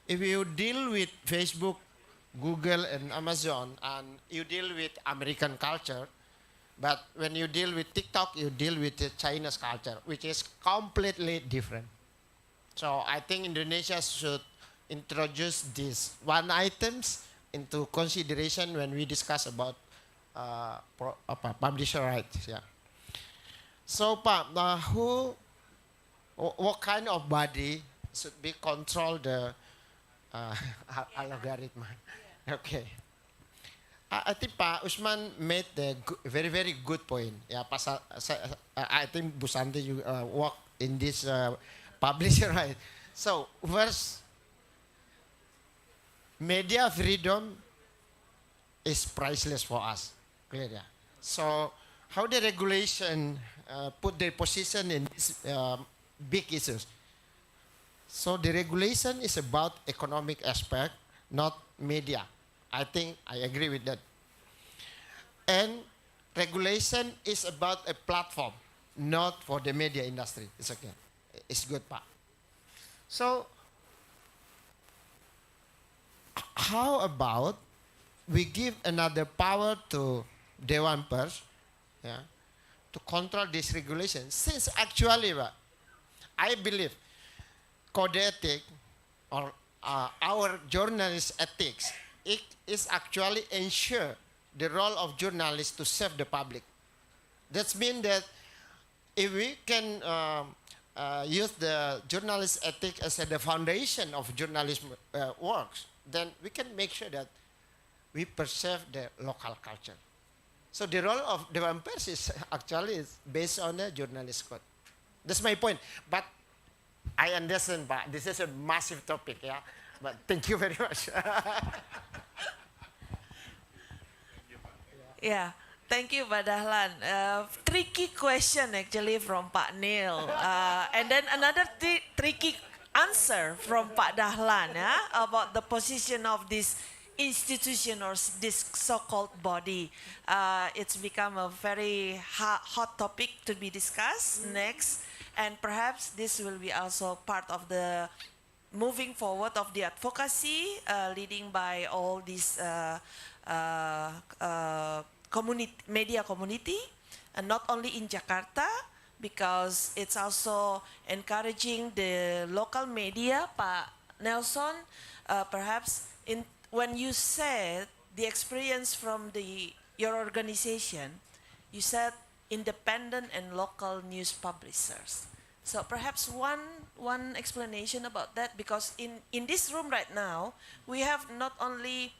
Speaker 6: If you deal with Facebook, Google, and Amazon, and you deal with American culture, but when you deal with TikTok, you deal with the Chinese culture, which is completely different. So I think Indonesia should introduce these one items into consideration when we discuss about publisher rights. Yeah. So, Pak, what kind of body should be control the algorithm? Okay. I think Pak Usman made a very, very good point. Yeah, I think Bu Santi you work in this publisher right. So first, media freedom is priceless for us. Clear, yeah. So how the regulation put their position in these big issues? So the regulation is about economic aspect, not media. I think I agree with that. And regulation is about a platform, not for the media industry. It's okay. It's good, Pak. So, how about we give another power to Dewan Pers, yeah, to control this regulation? Since actually, Pak, I believe code ethic or our journalist ethics, it is actually ensure the role of journalists to serve the public. That means that if we can use the journalist ethic as the foundation of journalism works, then we can make sure that we preserve the local culture. So the role of Dewan Pers is actually is based on the journalist code. That's my point. But I understand, Pak, this is a massive topic, yeah. But thank you very much.
Speaker 1: Yeah, thank you, Pak Dahlan. Tricky question actually from Pak Neil. And then another tricky answer from Pak Dahlan about the position of this institution or this so-called body. It's become a very hot topic to be discussed next. And perhaps this will be also part of the moving forward of the advocacy leading by all these media community, and not only in Jakarta, because it's also encouraging the local media. Pak Nelson, perhaps when you said the experience from your organization, you said independent and local news publishers. So perhaps one explanation about that, because in this room right now, we have not only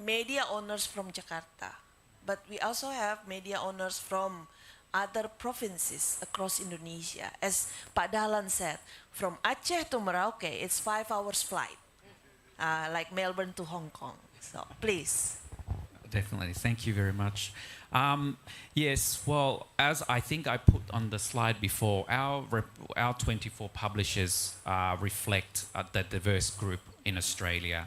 Speaker 1: media owners from Jakarta, but we also have media owners from other provinces across Indonesia. As Pak Dahlan said, from Aceh to Merauke, it's 5 hours flight, like Melbourne to Hong Kong. So please.
Speaker 2: Definitely. Thank you very much. Yes, well, as I think I put on the slide before, our 24 publishers reflect the diverse group in Australia.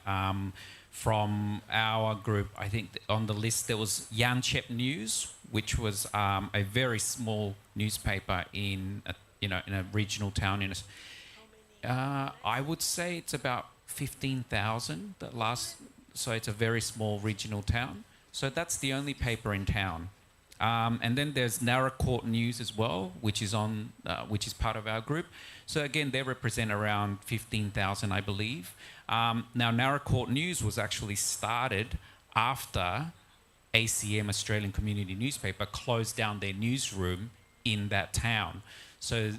Speaker 2: From our group, I think on the list there was Yanchep News, which was a very small newspaper in a regional town. I would say it's about 15,000. So it's a very small regional town. So that's the only paper in town. And then there's Narracourt News as well, which is part of our group. So again, they represent around 15,000, I believe. Now, Narracourt News was actually started after ACM, Australian Community Newspaper, closed down their newsroom in that town. So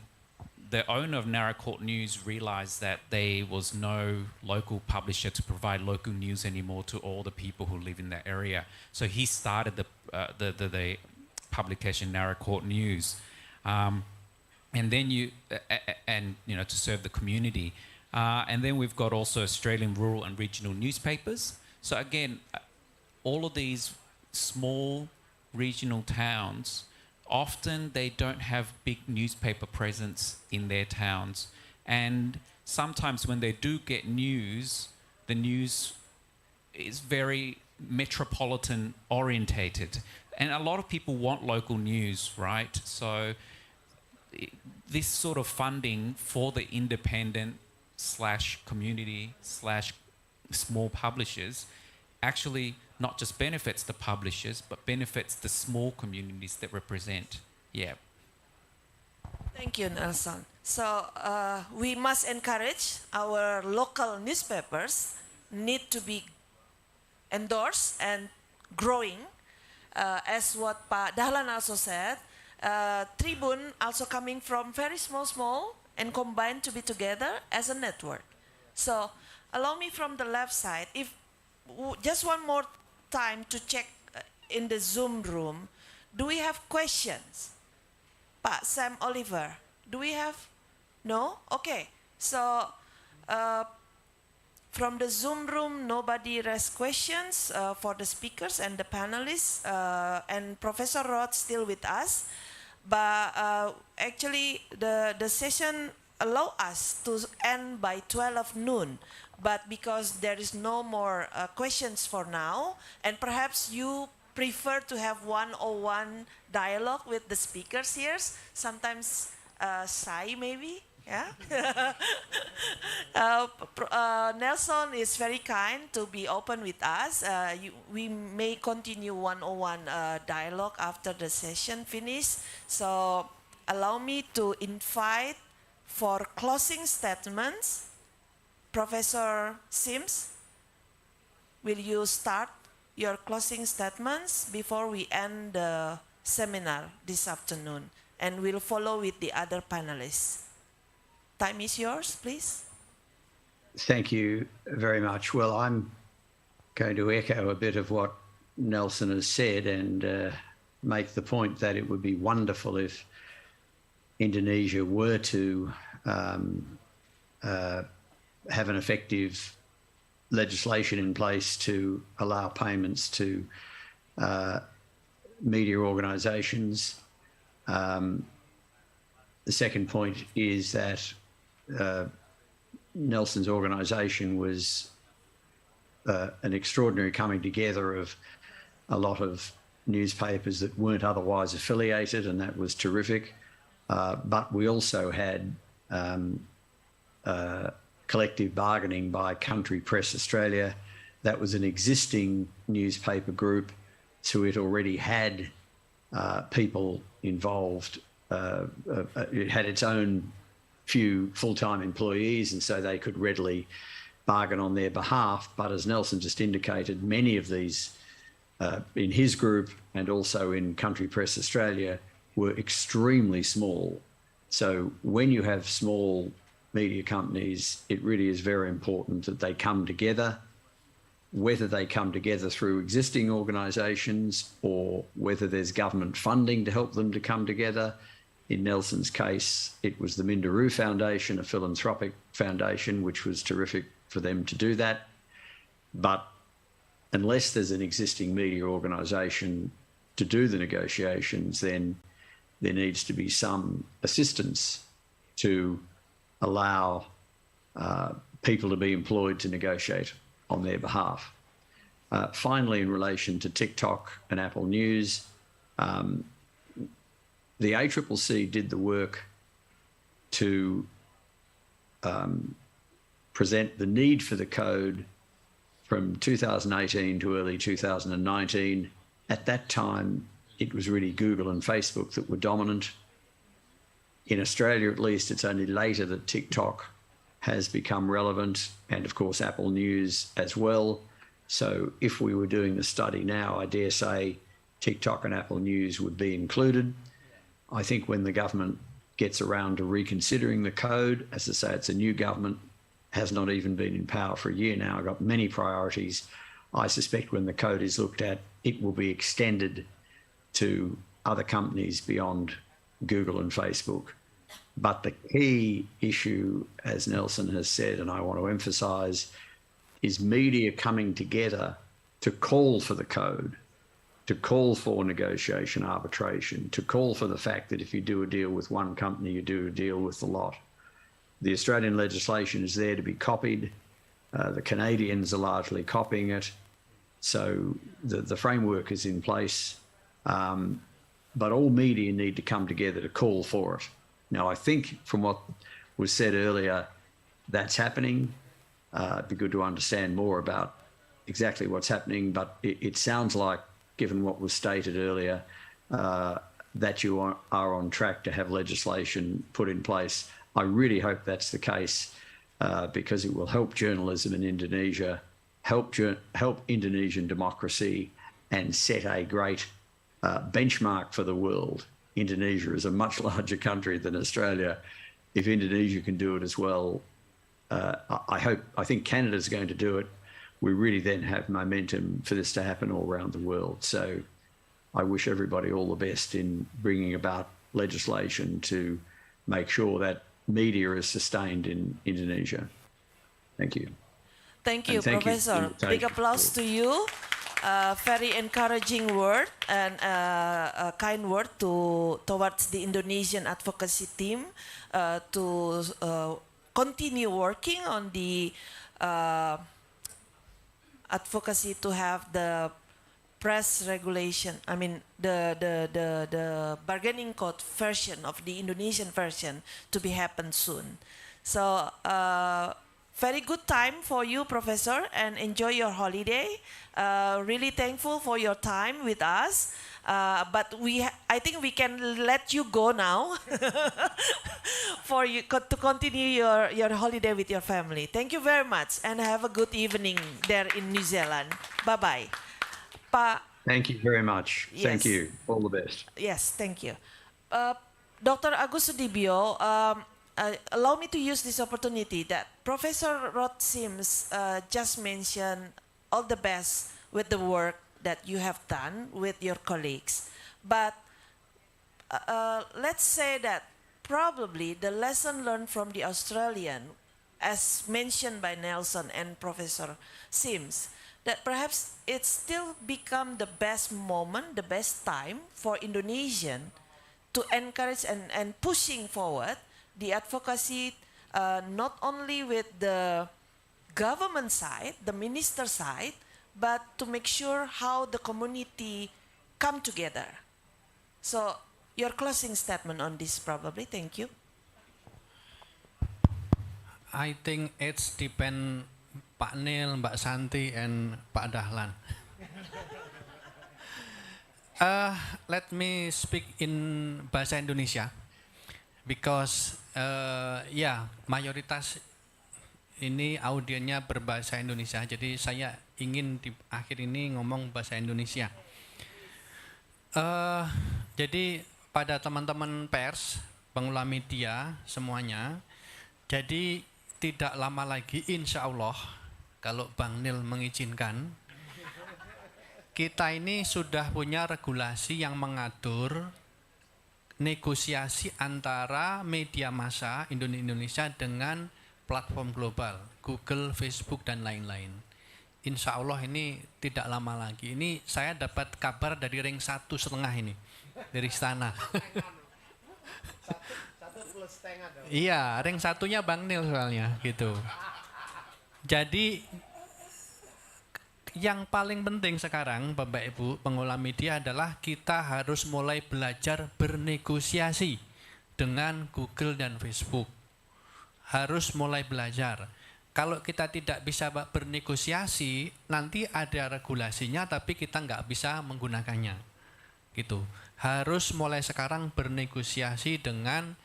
Speaker 2: the owner of Narracourt News realised that there was no local publisher to provide local news anymore to all the people who live in that area. So he started the publication Narracourt News, and then to serve the community. And then we've got also Australian rural and regional newspapers. So again, all of these small regional towns, often they don't have big newspaper presence in their towns. And sometimes when they do get news, the news is very metropolitan orientated. And a lot of people want local news, right? So this sort of funding for the independent / community / small publishers actually not just benefits the publishers, but benefits the small communities that represent. Yeah.
Speaker 1: Thank you, Nelson. So we must encourage our local newspapers need to be endorsed and growing. As what Pak Dahlan also said, Tribun also coming from very small and combined to be together as a network. So allow me from the left side, if just one more time to check in the Zoom room, do we have questions? Pak Sam Oliver, do we have? No? Okay. So from the Zoom room, nobody raised questions for the speakers and the panelists, and Professor Roth still with us. But actually, the session allow us to end by 12 noon, but because there is no more questions for now, and perhaps you prefer to have one-on-one dialogue with the speakers here, sometimes shy maybe, yeah? Nelson is very kind to be open with us. We may continue one-on-one dialogue after the session finish. So allow me to invite for closing statements, Professor Sims, will you start your closing statements before we end the seminar this afternoon? And we'll follow with the other panelists. Time is yours, please.
Speaker 3: Thank you very much. Well, I'm going to echo a bit of what Nelson has said and make the point that it would be wonderful if Indonesia were to have an effective legislation in place to allow payments to media organisations. The second point is that Nelson's organisation was an extraordinary coming together of a lot of newspapers that weren't otherwise affiliated, and that was terrific. But we also had collective bargaining by Country Press Australia. That was an existing newspaper group, so it already had people involved. It had its own few full-time employees, and so they could readily bargain on their behalf. But as Nelson just indicated, many of these in his group and also in Country Press Australia were extremely small. So when you have small media companies, it really is very important that they come together, whether they come together through existing organisations or whether there's government funding to help them to come together. In Nelson's case, it was the Minderoo Foundation, a philanthropic foundation, which was terrific for them to do that. But unless there's an existing media organisation to do the negotiations, then there needs to be some assistance to allow people to be employed to negotiate on their behalf. Finally, in relation to TikTok and Apple News, the ACCC did the work to present the need for the code from 2018 to early 2019. At that time, it was really Google and Facebook that were dominant. In Australia, at least, it's only later that TikTok has become relevant, and of course Apple News as well. So if we were doing the study now, I dare say TikTok and Apple News would be included. I think when the government gets around to reconsidering the code, as I say, it's a new government, has not even been in power for a year now, got many priorities. I suspect when the code is looked at, it will be extended to other companies beyond Google and Facebook. But the key issue, as Nelson has said, and I want to emphasise, is media coming together to call for the code, to call for negotiation, arbitration, to call for the fact that if you do a deal with one company, you do a deal with the lot. The Australian legislation is there to be copied. The Canadians are largely copying it. So the framework is in place. But all media need to come together to call for it. Now, I think from what was said earlier, that's happening. It'd be good to understand more about exactly what's happening, but it sounds like, given what was stated earlier, that you are on track to have legislation put in place. I really hope that's the case, because it will help journalism in Indonesia, help Indonesian democracy, and set a great benchmark for the world. Indonesia is a much larger country than Australia. If Indonesia can do it as well, I think Canada's going to do it. We really then have momentum for this to happen all around the world. So I wish everybody all the best in bringing about legislation to make sure that media is sustained in Indonesia. Thank you.
Speaker 1: Thank you, Professor. Big applause to you. very encouraging word and a kind word towards the Indonesian advocacy team to continue working on the advocacy to have the press regulation. I mean the bargaining code version of the Indonesian version to be happen soon. So very good time for you, Professor, and enjoy your holiday. Really thankful for your time with us. But I think we can let you go now for you to continue your holiday with your family. Thank you very much and have a good evening there in New Zealand. Bye-bye.
Speaker 3: Thank you very much.
Speaker 1: Yes.
Speaker 3: Thank you. All the best.
Speaker 1: Yes, thank you. Dr. Agus Sudibyo, allow me to use this opportunity that Professor Rod Sims just mentioned all the best with the work that you have done with your colleagues. But let's say that probably the lesson learned from the Australian, as mentioned by Nelson and Professor Sims, that perhaps it still become the best moment, the best time for Indonesian to encourage and pushing forward the advocacy, not only with the government side, the minister side, but to make sure how the community come together. So your closing statement on this probably. Thank you.
Speaker 5: I think it's depend Pak Nil, Mbak Santi, and Pak Dahlan. Let me speak in bahasa Indonesia because mayoritas ini audiennya berbahasa Indonesia, jadi saya ingin di akhir ini ngomong bahasa Indonesia. Jadi pada teman-teman pers, pengelola media semuanya, jadi tidak lama lagi insya Allah kalau Bang Nil mengizinkan, kita ini sudah punya regulasi yang mengatur negosiasi antara media massa Indonesia dengan platform global, Google, Facebook, dan lain-lain. Insya Allah ini tidak lama lagi. Ini saya dapat kabar dari ring 1,5 ini, dari istana. Iya, ring 1-nya Bang Nil soalnya, gitu. Jadi yang paling penting sekarang Bapak Ibu pengelola media adalah kita harus mulai belajar bernegosiasi dengan Google dan Facebook. Harus mulai belajar. Kalau kita tidak bisa bernegosiasi, nanti ada regulasinya tapi kita nggak bisa menggunakannya. Gitu. Harus mulai sekarang bernegosiasi dengan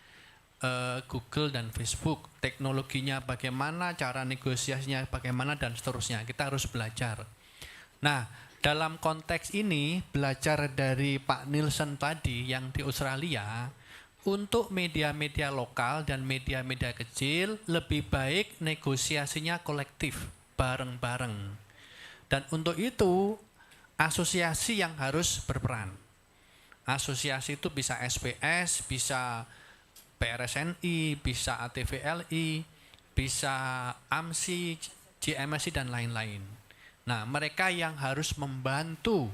Speaker 5: Google dan Facebook, teknologinya bagaimana, cara negosiasinya bagaimana, dan seterusnya. Kita harus belajar. Nah, dalam konteks ini, belajar dari Pak Nielsen tadi yang di Australia, untuk media-media lokal dan media-media kecil, lebih baik negosiasinya kolektif, bareng-bareng. Dan untuk itu, asosiasi yang harus berperan. Asosiasi itu bisa SPS, bisa PRSNI, bisa ATVLI, bisa AMSI, JMSI, dan lain-lain. Nah, mereka yang harus membantu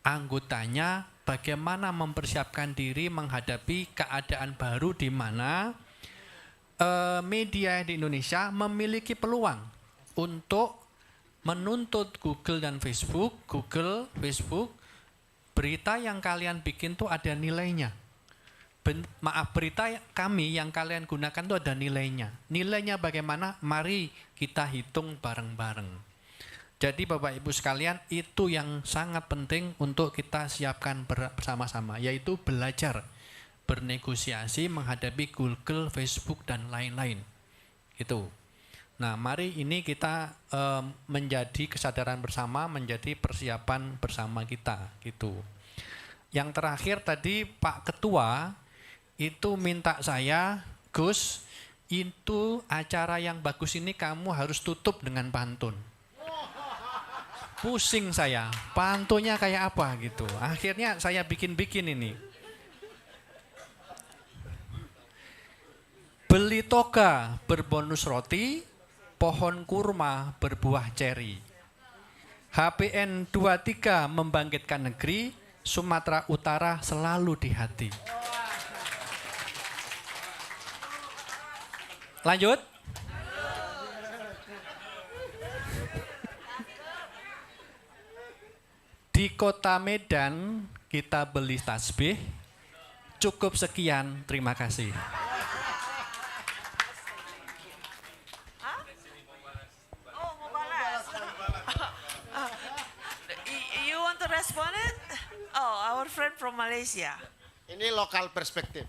Speaker 5: anggotanya bagaimana mempersiapkan diri menghadapi keadaan baru di mana media di Indonesia memiliki peluang untuk menuntut Google dan Facebook, berita yang kalian bikin tuh ada nilainya. Berita kami yang kalian gunakan itu ada nilainya. Nilainya bagaimana? Mari kita hitung bareng-bareng. Jadi Bapak Ibu sekalian, itu yang sangat penting untuk kita siapkan bersama-sama, yaitu belajar bernegosiasi menghadapi Google, Facebook, dan lain-lain. Itu. Nah, mari ini kita menjadi kesadaran bersama, menjadi persiapan bersama kita. Gitu. Yang terakhir tadi Pak Ketua itu minta saya, Gus, itu acara yang bagus ini kamu harus tutup dengan pantun. Pusing saya, pantunnya kayak apa gitu. Akhirnya saya bikin-bikin ini. Beli toga berbonus roti, pohon kurma berbuah ceri. HPN 23 membangkitkan negeri, Sumatera Utara selalu di hati. Lanjut. Di kota Medan kita beli tasbih. Cukup sekian, terima kasih.
Speaker 1: You want to respond it? Oh, our friend from Malaysia.
Speaker 6: Ini lokal perspektif.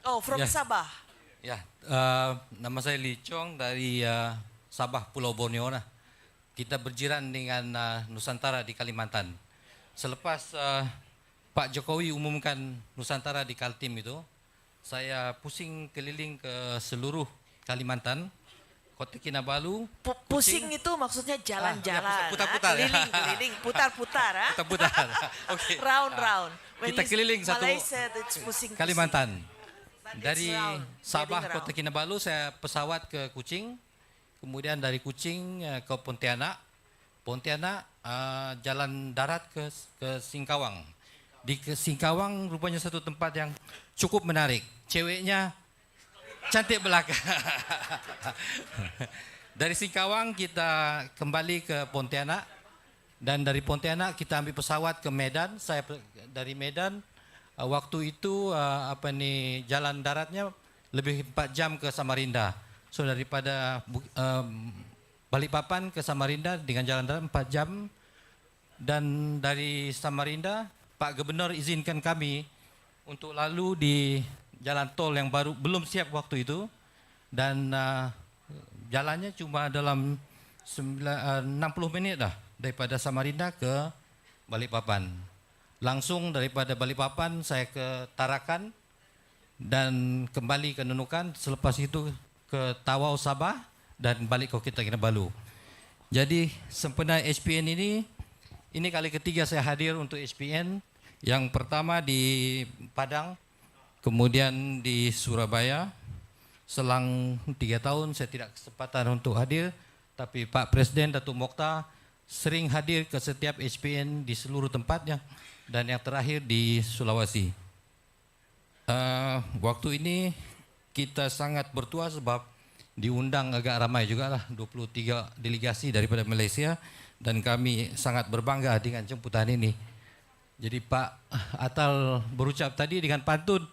Speaker 1: Oh, from
Speaker 11: Ya.
Speaker 1: Sabah.
Speaker 11: Ya, nama saya Lee Chong dari Sabah, Pulau Borneo. Kita berjiran dengan Nusantara di Kalimantan. Selepas Pak Jokowi umumkan Nusantara di Kaltim itu, saya pusing keliling ke seluruh Kalimantan, Kota Kinabalu.
Speaker 1: Pusing itu maksudnya jalan-jalan.
Speaker 11: putar-putar ya.
Speaker 1: Keliling-keliling, putar-putar.
Speaker 11: Putar-putar. Oke.
Speaker 1: Round-round. When
Speaker 11: Kita
Speaker 1: you-
Speaker 11: keliling satu
Speaker 1: Malaysia, it's pusing-pusing.
Speaker 11: Kalimantan.
Speaker 1: But it's
Speaker 11: Dari
Speaker 1: round,
Speaker 11: Sabah,
Speaker 1: wedding
Speaker 11: Kota
Speaker 1: round.
Speaker 11: Kinabalu, saya pesawat ke Kuching. Kemudian dari Kuching ke Pontianak. Pontianak jalan darat ke Singkawang. Di Singkawang rupanya satu tempat yang cukup menarik. Ceweknya cantik belaka. Dari Singkawang kita kembali ke Pontianak. Dan dari Pontianak kita ambil pesawat ke Medan. Saya dari Medan waktu itu jalan daratnya lebih 4 jam ke Samarinda. So daripada Balikpapan ke Samarinda dengan jalan darat 4 jam. Dan dari Samarinda Pak Gubernur izinkan kami untuk lalu di jalan tol yang baru belum siap waktu itu. Dan jalannya cuma dalam 60 menit dah daripada Samarinda ke Balikpapan. Langsung daripada Balikpapan saya ke Tarakan dan kembali ke Nunukan, selepas itu ke Tawau Sabah dan balik ke Kota Kinabalu. Jadi sempena HPN ini kali ketiga saya hadir untuk HPN. Yang pertama di Padang, kemudian di Surabaya. Selang 3 tahun saya tidak kesempatan untuk hadir, tapi Pak Presiden Datuk Mokhtar sering hadir ke setiap HPN di seluruh tempatnya, dan yang terakhir di Sulawesi. Waktu ini kita sangat bertuah sebab diundang agak ramai juga lah, 23 delegasi daripada Malaysia, dan kami sangat berbangga dengan jemputan ini. Jadi Pak Atal berucap tadi dengan pantun,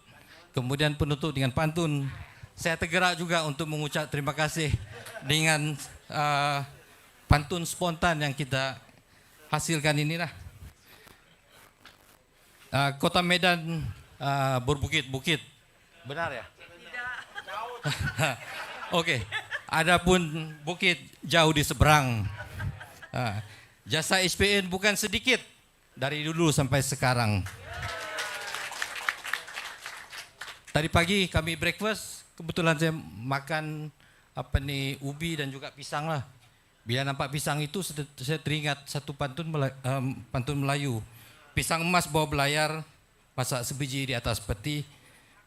Speaker 11: kemudian penutup dengan pantun. Saya tergerak juga untuk mengucap terima kasih dengan pantun spontan yang kita hasilkan inilah. Kota Medan berbukit-bukit. Benar ya? Oke. Adapun bukit jauh di seberang. Jasa HPN bukan sedikit dari dulu sampai sekarang. Tadi pagi kami breakfast, kebetulan saya makan ubi dan juga pisang lah. Bila nampak pisang itu saya teringat satu pantun Melayu. Pisang emas bawa belayar, masak sebiji di atas peti.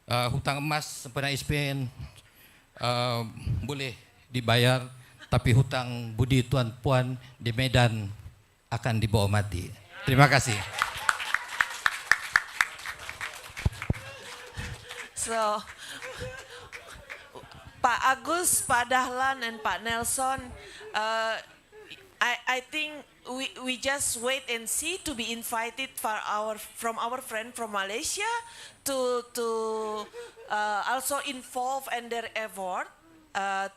Speaker 11: Hutang emas sempena HPN boleh dibayar, tapi hutang budi tuan puan di Medan akan dibawa mati. Terima kasih.
Speaker 1: So, Pak Agus, Pak Dahlan, and Pak Nelson, I think we just wait and see to be invited from our friend from Malaysia to also involve in their effort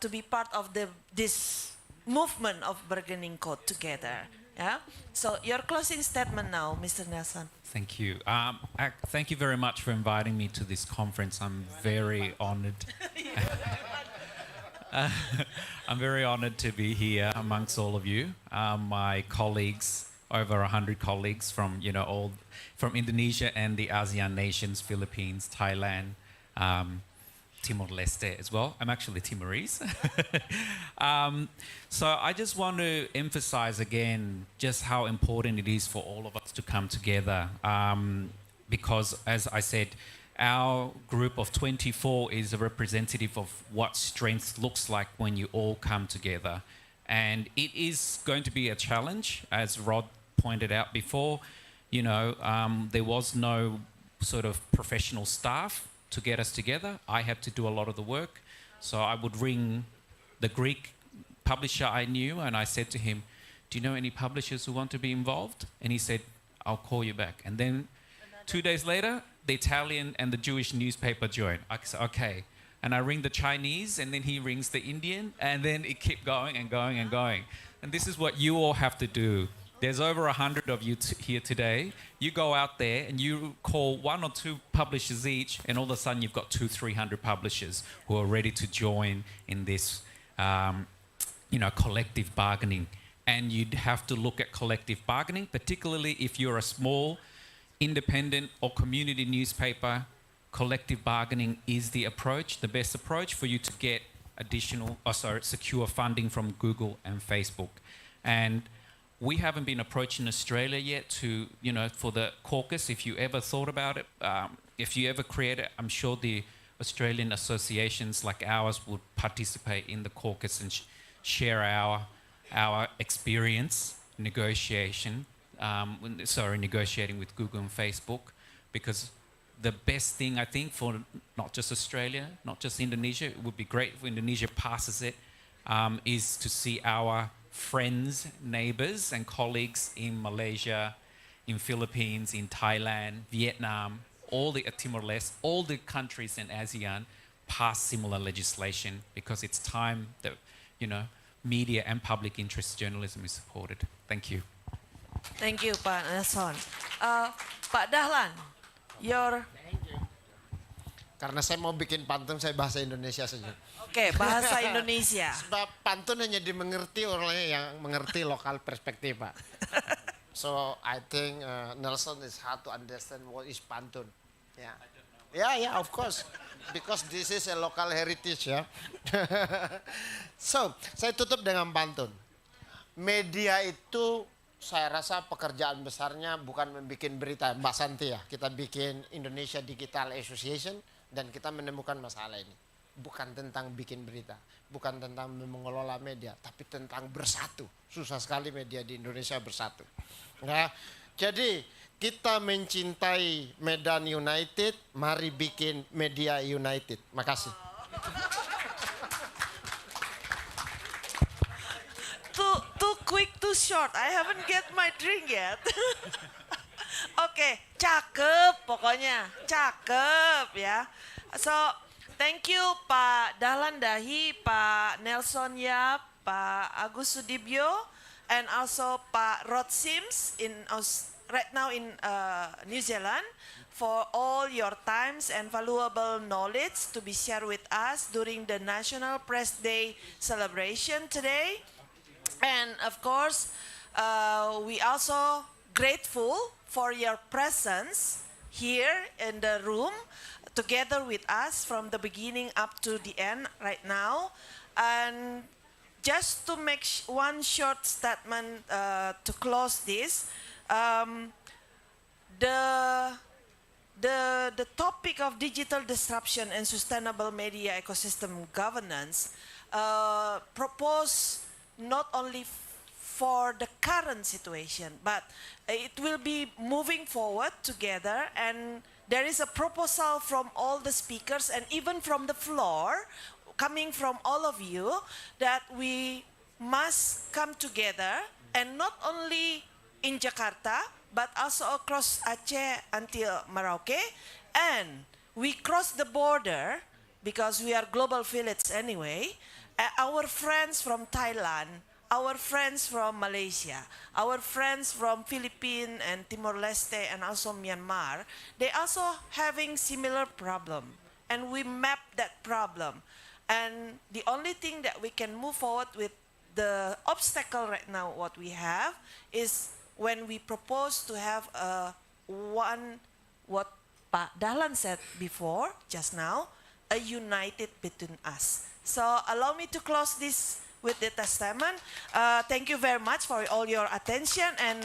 Speaker 1: to be part of this movement of bargaining code together. Yeah. So your closing statement now, Mr. Nelson.
Speaker 2: Thank you. Thank you very much for inviting me to this conference. I'm very honored. I'm very honored to be here amongst all of you, my colleagues, over 100 colleagues from from Indonesia and the ASEAN nations, Philippines, Thailand, Timor-Leste as well. I'm actually Timorese. So I just want to emphasize again just how important it is for all of us to come together, because as I said, our group of 24 is a representative of what strength looks like when you all come together. And it is going to be a challenge, as Rod pointed out before. You know, there was no sort of professional staff to get us together. I had to do a lot of the work. So I would ring the Greek publisher I knew and I said to him, do you know any publishers who want to be involved? And he said, I'll call you back. And then 2 days later, the Italian and the Jewish newspaper joined. I said, okay. And I ring the Chinese, and then he rings the Indian, and then it kept going and going and going. And this is what you all have to do. There's over 100 of you here today. You go out there and you call 1 or 2 publishers each, and all of a sudden you've got 200-300 publishers who are ready to join in this, collective bargaining. And you'd have to look at collective bargaining, particularly if you're a small, independent or community newspaper. Collective bargaining is the approach, the best approach for you to get secure funding from Google and Facebook. And we haven't been approached in Australia yet to, for the caucus. If you ever thought about it, if you ever create it, I'm sure the Australian associations like ours would participate in the caucus and share our experience negotiating with Google and Facebook, because the best thing I think for not just Australia, not just Indonesia, it would be great if Indonesia passes it, is to see our friends, neighbors and colleagues in Malaysia, in Philippines, in Thailand, Vietnam, all the Timor-Leste, all the countries in ASEAN pass similar legislation, because it's time that, media and public interest journalism is supported. Thank you.
Speaker 1: Thank you, Pak Nelson. Pak Dahlan, your...
Speaker 6: Karena saya mau bikin pantun, saya bahasa Indonesia saja.
Speaker 1: Oke, bahasa Indonesia.
Speaker 6: Sebab pantun hanya dimengerti orangnya yang mengerti lokal perspektif, Pak. So I think Nelson is hard to understand what is pantun. Yeah, of course. Because this is a local heritage, ya. So, saya tutup dengan pantun. Media itu saya rasa pekerjaan besarnya bukan membuat berita, Mbak Santi ya. Kita bikin Indonesia Digital Association dan kita menemukan masalah ini. Bukan tentang bikin berita, bukan tentang mengelola media, tapi tentang bersatu. Susah sekali media di Indonesia bersatu. Ya. Jadi kita mencintai Medan United, mari bikin Media United. Makasih.
Speaker 1: Too quick, too short. I haven't get my drink yet. Oke, cakep pokoknya. Cakep ya. So, thank you Pak Dahlan Dahi, Pak Nelson Yap, Pak Agus Sudibyo, and also Pak Rod Sims right now in New Zealand, for all your times and valuable knowledge to be shared with us during the National Press Day celebration today. And of course, we also grateful for your presence here in the room together with us from the beginning up to the end right now. And just to make one short statement to close this, the topic of digital disruption and sustainable media ecosystem governance propose not only for the current situation, but it will be moving forward together, and there is a proposal from all the speakers and even from the floor, coming from all of you, that we must come together, and not only in Jakarta, but also across Aceh until Merauke, and we cross the border because we are global village anyway. Our friends from Thailand, our friends from Malaysia, our friends from Philippines and Timor-Leste and also Myanmar, they also having similar problem, and we map that problem. And the only thing that we can move forward with, the obstacle right now what we have is when we propose to have what Pak Dahlan said before, just now, a united between us. So allow me to close this with the testament. Thank you very much for all your attention, and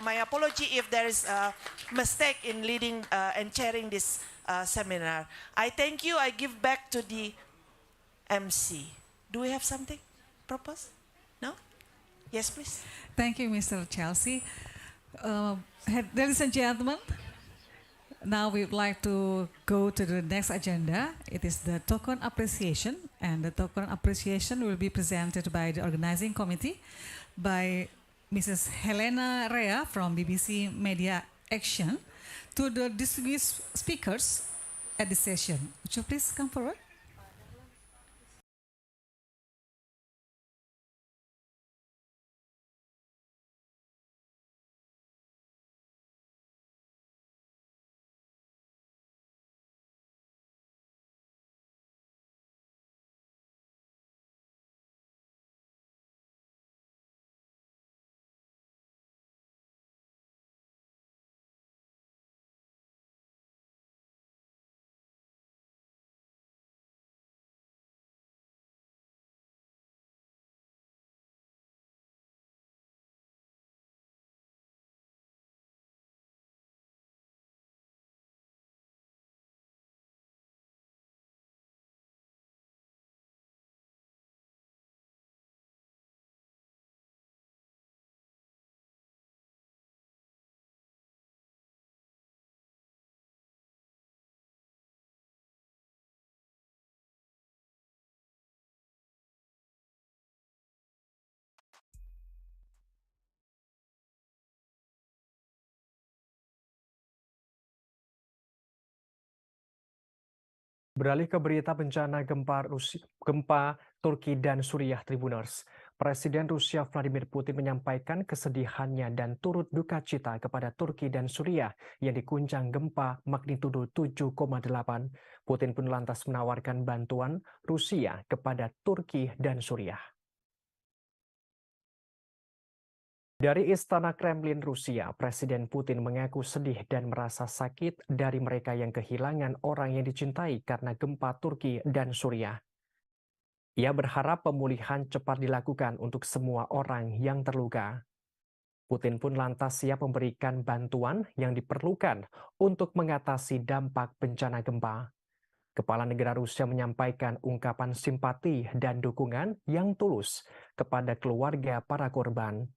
Speaker 1: my apology if there is a mistake in leading and chairing this seminar. I thank you. I give back to the MC. Do we have something proposed? No? Yes, please.
Speaker 12: Thank you, Mr. Chelsea. Ladies and gentlemen, now we would like to go to the next agenda. It is the token appreciation, and the token appreciation will be presented by the organizing committee by Mrs. Helena Rea from BBC Media Action to the distinguished speakers at the session. Would you please come forward?
Speaker 13: Beralih ke berita bencana gempa Turki dan Suriah Tribuners, Presiden Rusia Vladimir Putin menyampaikan kesedihannya dan turut duka cita kepada Turki dan Suriah yang diguncang gempa magnitudo 7,8. Putin pun lantas menawarkan bantuan Rusia kepada Turki dan Suriah. Dari Istana Kremlin Rusia, Presiden Putin mengaku sedih dan merasa sakit dari mereka yang kehilangan orang yang dicintai karena gempa Turki dan Suriah. Ia berharap pemulihan cepat dilakukan untuk semua orang yang terluka. Putin pun lantas siap memberikan bantuan yang diperlukan untuk mengatasi dampak bencana gempa. Kepala negara Rusia menyampaikan ungkapan simpati dan dukungan yang tulus kepada keluarga para korban.